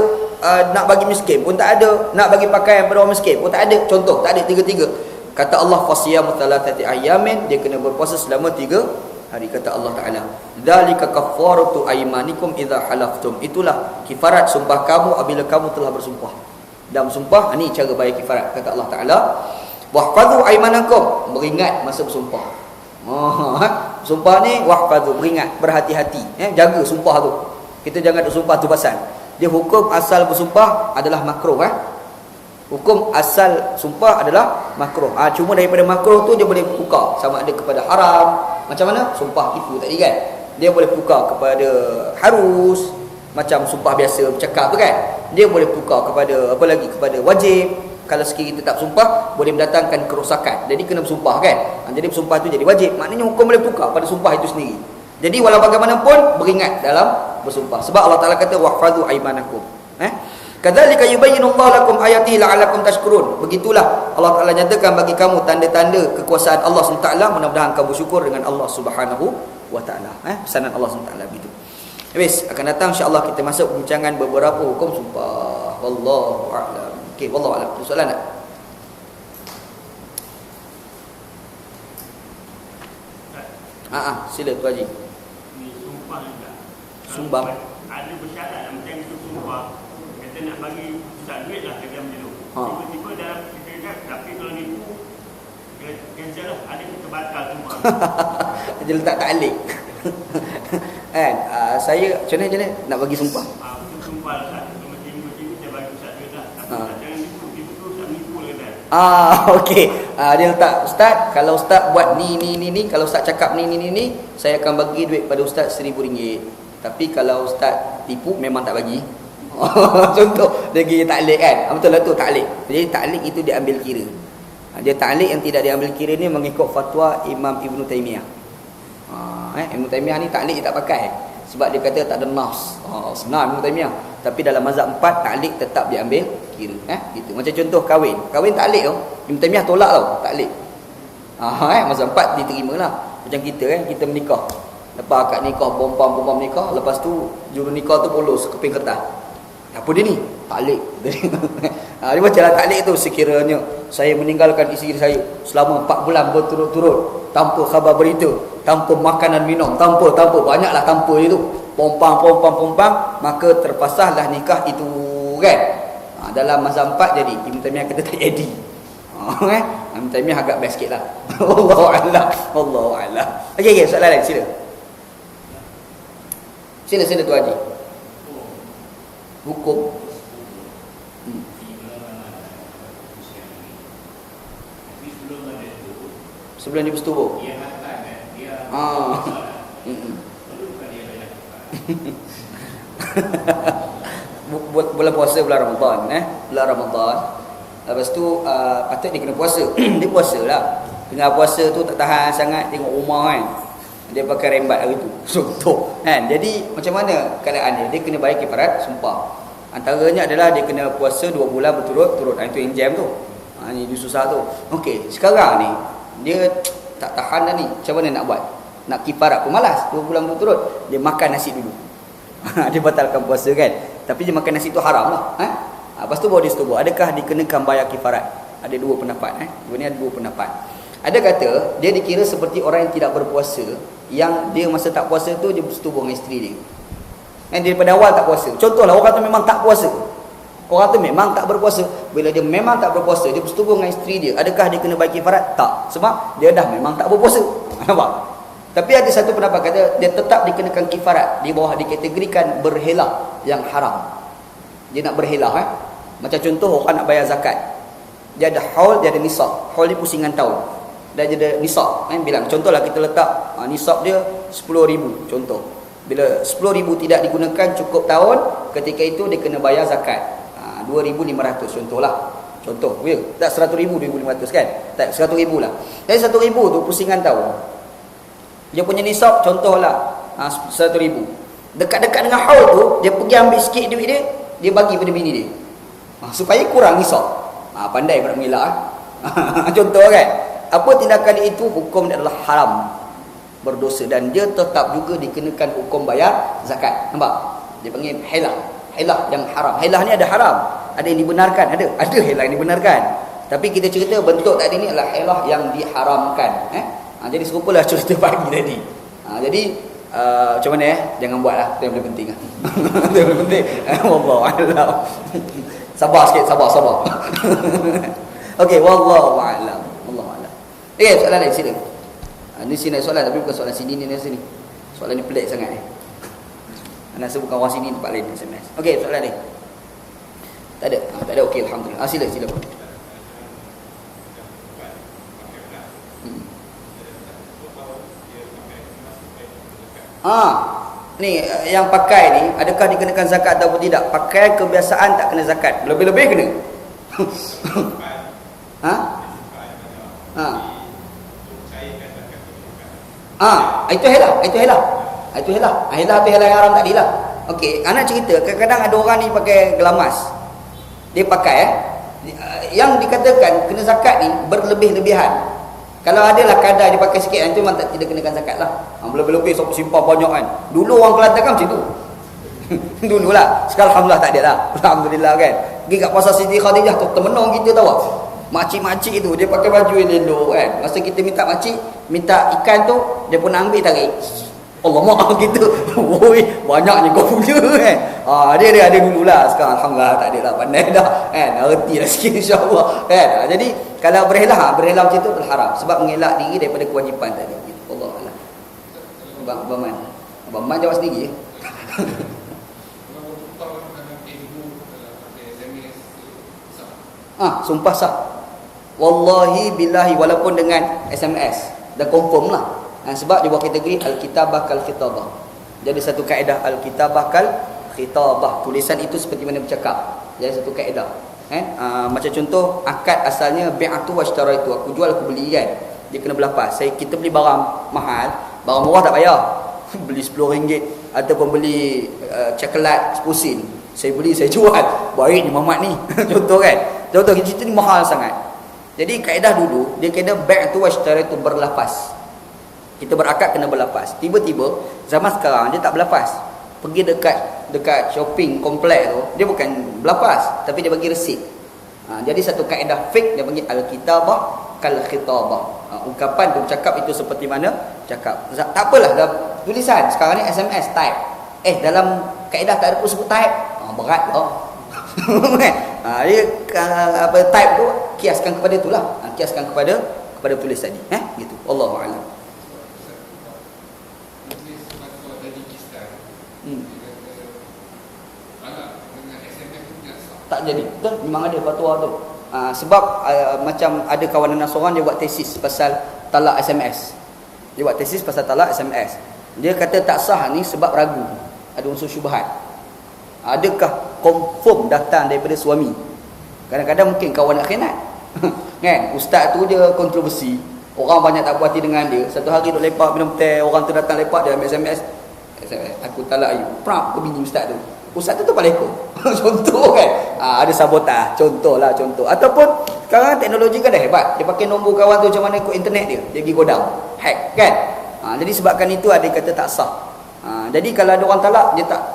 nak bagi miskin pun tak ada, nak bagi pakaian pada orang miskin pun tak ada, contoh tak ada tiga-tiga, kata Allah fasiyamu thalathati ayamin, dia kena berpuasa selama 3 hari, kata Allah Taala. Dzalika kaffaratu aymanikum idza halaftum, itulah kifarat sumpah kamu apabila kamu telah bersumpah. Dalam sumpah ni cara bayar kifarat, kata Allah Taala. Wahfadhu aymanakum, beringat masa bersumpah. Sumpah ni wahfadhu, beringat, berhati-hati, jaga sumpah tu. Kita jangan ada sumpah tu pasal dia hukum asal bersumpah adalah makruh. Hukum asal sumpah adalah makruh. Cuma daripada makruh tu dia boleh tukar sama ada kepada haram. Macam mana? Sumpah tipu tadi kan. Dia boleh tukar kepada harus, macam sumpah biasa bercakap tu kan. Dia boleh tukar kepada apa lagi, kepada wajib. Kalau sekiranya kita tak bersumpah, boleh mendatangkan kerosakan. Jadi kena bersumpah kan. Jadi bersumpah tu jadi wajib. Maknanya hukum boleh tukar pada sumpah itu sendiri. Jadi walau bagaimanapun beringat dalam bersumpah. Sebab Allah Taala kata wahfadhu aymanakum. Kadzalika yubayyinullahu lakum ayatihi la'allakum tashkurun. Begitulah Allah Taala nyatakan bagi kamu tanda-tanda kekuasaan Allah SWT, mudah-mudahan kamu bersyukur dengan Allah Subhanahu wa taala. Pesanan Allah SWT begitu. Habis, akan datang insya-Allah kita masuk perbincangan beberapa hukum sumpah. Wallahu a'lam. Okey, wallahu a'lam. Soalan tak? Sila tu Haji. Ni sumpah juga. Sumbang. Ada bersyarat macam itu sumpah. Kata nak bagi ustaz duit lah kata macam tu. Tiba-tiba dalam kita cakap, tapi kalau nipu cancel lah. Ada kita batal sumpah. Dia letak taklid. Kan? Saya macam mana nak bagi sumpah? Betul sumpah lah Ustaz. Macam saya bagi ustaz duit lah. Tapi ustaz jangan nipu. Tiba-tiba ustaz nipu lah kata. Okey. Dia letak, ustaz, kalau ustaz buat ni, kalau ustaz cakap ni, saya akan bagi duit pada ustaz RM1,000. Tapi kalau ustaz tipu memang tak bagi. Contoh dia pergi taklid kan. Betul lah tu taklid. Jadi taklid itu diambil kira. Dia taklid yang tidak diambil kira ni mengikut fatwa Imam Ibn Taymiyah. Ibn Taymiyah ni taklid tak pakai sebab dia kata tak ada nas. Senang Ibn Taymiyah. Tapi dalam mazhab 4 taklid tetap diambil kira. Gitu. Macam contoh kahwin. Kahwin taklid tau. Ibn Taymiyah tolak tau taklid. Mazhab 4 diterima lah. Macam kita kan, kita menikah. Lepas akad nikah, bom-bom nikah, lepas tu juru nikah tu bolos keping kertas. Apa dia ni? Taklid. Dia macam lah taklid tu, sekiranya saya meninggalkan isteri saya selama 4 bulan berturut-turut tanpa khabar berita, tanpa makanan minum, tanpa banyaklah tanpa dia tu, pompang, maka terpasahlah nikah itu kan. Dalam mazhab 4 jadi Ibn Taymiyah kata tak jadi. Ibn Taymiyah agak best sikit lah. Wallahu a'lam. Okey, soalan lain sila. Sila tu Haji. Hukum sebelum dia bersetubuh. Bulan puasa, bulan Ramadan bulan Ramadan. Lepas tu patut dia kena puasa. Dia puasa lah. Tengah puasa tu tak tahan sangat tengok rumah kan, dia pakai rembat hari tu. Contoh kan. Jadi macam mana keadaan dia? Dia kena bayar kifarat sumpah. Antaranya adalah dia kena puasa 2 bulan berturut-turut. Itu yang jam tu. Ni dia susah tu. Okey, sekarang ni dia tak tahan dah ni. Macam mana nak buat? Nak kifarat pun malas. 2 bulan berturut dia makan nasi dulu. Dia batalkan puasa kan. Tapi dia makan nasi tu haram lah. Lepas tu baru dia setubuh. Adakah dikenakan bayar kifarat? Ada 2 pendapat. Ni ada 2 pendapat. Ada kata dia dikira seperti orang yang tidak berpuasa, yang dia masa tak puasa tu dia bersetubuh dengan isteri dia. Dan dia daripada awal tak puasa. Contohlah orang tu memang tak puasa. Orang tu memang tak berpuasa. Bila dia memang tak berpuasa, dia bersetubuh dengan isteri dia. Adakah dia kena bagi kifarat? Tak. Sebab dia dah memang tak berpuasa. Nampak? Tapi ada satu pendapat kata dia tetap dikenakan kifarat. Di bawah dikategorikan berhelah yang haram. Dia nak berhelah Macam contoh orang nak bayar zakat. Dia ada haul, dia ada nisab. Haul ni pusingan tahun. Dan dia ada nisab bilang. Contohlah kita letak nisab dia 10,000 contoh. Bila 10,000 tidak digunakan cukup tahun, ketika itu dia kena bayar zakat 2,500 contohlah. Contoh, tak 100,000 2,500 kan? Tak 100,000 lah. Jadi 100,000 tu pusingan tahun. Dia punya nisab contohlah 100,000. Dekat-dekat dengan haul tu, dia pergi ambil sikit duit dia, dia bagi pada bini dia. Supaya kurang nisab. Pandai pula mengelak. Contoh kan? Apa tindakan dia itu, hukum dia adalah haram, berdosa, dan dia tetap juga dikenakan hukum bayar zakat. Nampak? Dia panggil helah. Helah yang haram. Helah ni ada haram, ada yang dibenarkan, ada helah yang dibenarkan. Tapi kita cerita bentuk tadi ni adalah helah yang diharamkan. Jadi serupalah cerita pagi tadi. Jadi macam mana jangan buatlah, itu yang paling penting. Itu yang paling penting. Wallahu a'lam. Sabar sikit, sabar. Okey, wallahu a'lam. Wallahu a'lam. Soalan lain sila. Ni sini soalan tapi bukan soalan sini ni sini. Soalan ni pelik sangat Anda sebut bukan orang sini, tempat lain SMS. Okey, soalan ni. Tak ada. Okey, alhamdulillah. Sila. Ni yang pakai ni adakah dikenakan zakat atau tidak? Pakai kebiasaan tak kena zakat. Lebih-lebih kena. Itu helah. Helah tu helah yang haram tadi lah. Okey, anak cerita kadang-kadang ada orang ni pakai gelamas. Dia pakai yang dikatakan kena zakat ni berlebih-lebihan. Kalau adalah kadar dia pakai sikit, itu memang tidak kenakan zakat lah. Lebih-lebih simpan banyak kan. Dulu orang Kelantan kan macam tu. Dululah. Sekarang alhamdulillah tak ada lah. Alhamdulillah kan. Pergi kat pasar Siti Khadijah tu termenung kita tahu. Makcik-makcik tu dia pakai baju yang elok kan. Masa kita minta makcik minta ikan tu, dia pun ambil tarik. Allah maaf gitu. Oi, banyaknya kau punya kan. Dia ada dululah. Sekarang alhamdulillah tak ada lah, pandai dah kan. Reti dah sikit insya-Allah kan. Jadi kalau berelah macam tu terharam sebab mengelak diri daripada kewajipan tadi gitu. Allah Allah. Abang Man jawab sendiri. Sumpah sah. Wallahi billahi walaupun dengan SMS dah confirm lah. Sebab dia buat kategori al-kitabah kal-khitabah. Jadi satu kaedah al-kitabah kal-khitabah. Tulisan itu seperti mana bercakap. Jadi satu kaedah. Macam contoh akad asalnya bi'atu wa ishtaraitu. Aku jual aku beli kan. Dia kena berlapas. Kita beli barang mahal, barang murah tak payah. Beli RM10 ataupun beli coklat 10 sen. Saya beli, saya jual. Baik ni Mamat ni. Contoh kan. Contoh cerita ni mahal sangat. Jadi kaedah dulu dia kena bi'atu wa ishtaraitu berlapas. Kita berakad kena berlapas. Tiba-tiba zaman sekarang dia tak berlapas. Pergi dekat shopping komplek tu, dia bukan berlapas tapi dia bagi resit. Jadi satu kaedah fiqh dia panggil al-kitabah kal-khitabah. Ungkapan tu bercakap itu seperti mana cakap. Tak apalah dah tulisan. Sekarang ni SMS type. Dalam kaedah tak ada pun sebut type. Berat lah. Dia type tu kiaskan kepada itulah. Kiaskan kepada tulis tadi. Gitu. Wallahu a'lam. Tak jadi. Betul? Memang ada fatwa tu. Sebab macam ada kawan Nasrani dia buat tesis pasal talak SMS. Dia buat tesis pasal talak SMS. Dia kata tak sah ni sebab ragu. Ada unsur syubhat. Adakah confirm datang daripada suami? Kadang-kadang mungkin kawan nak khianat. Kan? Ustaz tu dia kontroversi. Orang banyak tak puas hati dengan dia. Satu hari duk lepak minum teh, orang tu datang lepak dia ambil SMS. Aku talak you. Prap ke bini ustaz tu. Ustaz tu paling ekor. Contoh kan. Ada sabotaj. Contoh. Ataupun sekarang teknologi kan dah hebat. Dia pakai nombor kawan tu macam mana ikut internet dia. Dia pergi godam. Hack kan. Jadi sebabkan itu ada kata tak sah. Jadi kalau ada orang talak,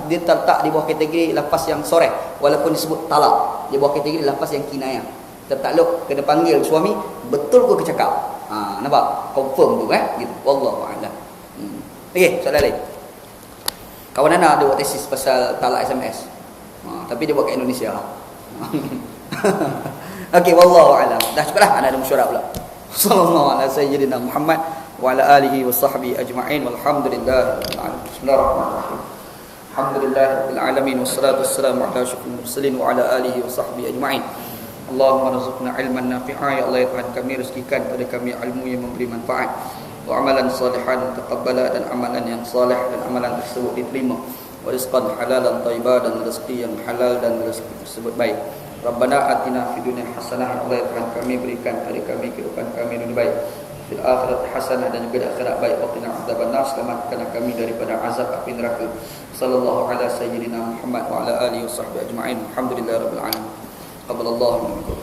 dia tak di bawah kategori lafaz yang soreh. Walaupun disebut talak, dia bawah kategori lafaz yang kinayah. Tertakluk kena panggil suami, betul ke cakap. Nampak? Confirm tu kan. Gitu. Wallahu a'lam. Okey, soalan lain. Kawan Ana ada buat tesis pasal talak SMS. Tapi dia buat kat Indonesia. Okey, wallahu a'lam. Dah cukuplah, ana ada mesyuarat pula. Sallallahu alaihi sayyidina Muhammad wa ala alihi wa sahbihi ajma'in walhamdulillahirabbil alamin. Bismillahirrahmanirrahim. Alhamdulillahirabbil alamin wassalatu wassalamu ala asyrafil mursalin wa ala alihi wa sahbihi ajma'in. Allahumma rzuqna ilman nafi'a, ya Allah ya Tuhan kami rezekikan pada kami ilmu yang memberi manfaat. Wa amalan salihan taqabbala, dan amalan yang saleh dan amalan tersebut diterima. Wa rizqan halalan thayyiban, dan rezeki yang halal dan rezeki tersebut baik. Rabbana atina fid dunya hasanah, Allah ya Tuhan kami berikan pada kami kehidupan kami dunia baik. Fil akhirat hasanah, dan juga di akhirat baik. Wa qina adzabannar, selamatkan kami daripada azab api neraka. Sallallahu ala sayyidina Muhammad wa ala alihi washabbihi ajma'in. Alhamdulillahirabbil alamin. Qabbalallahu minkum.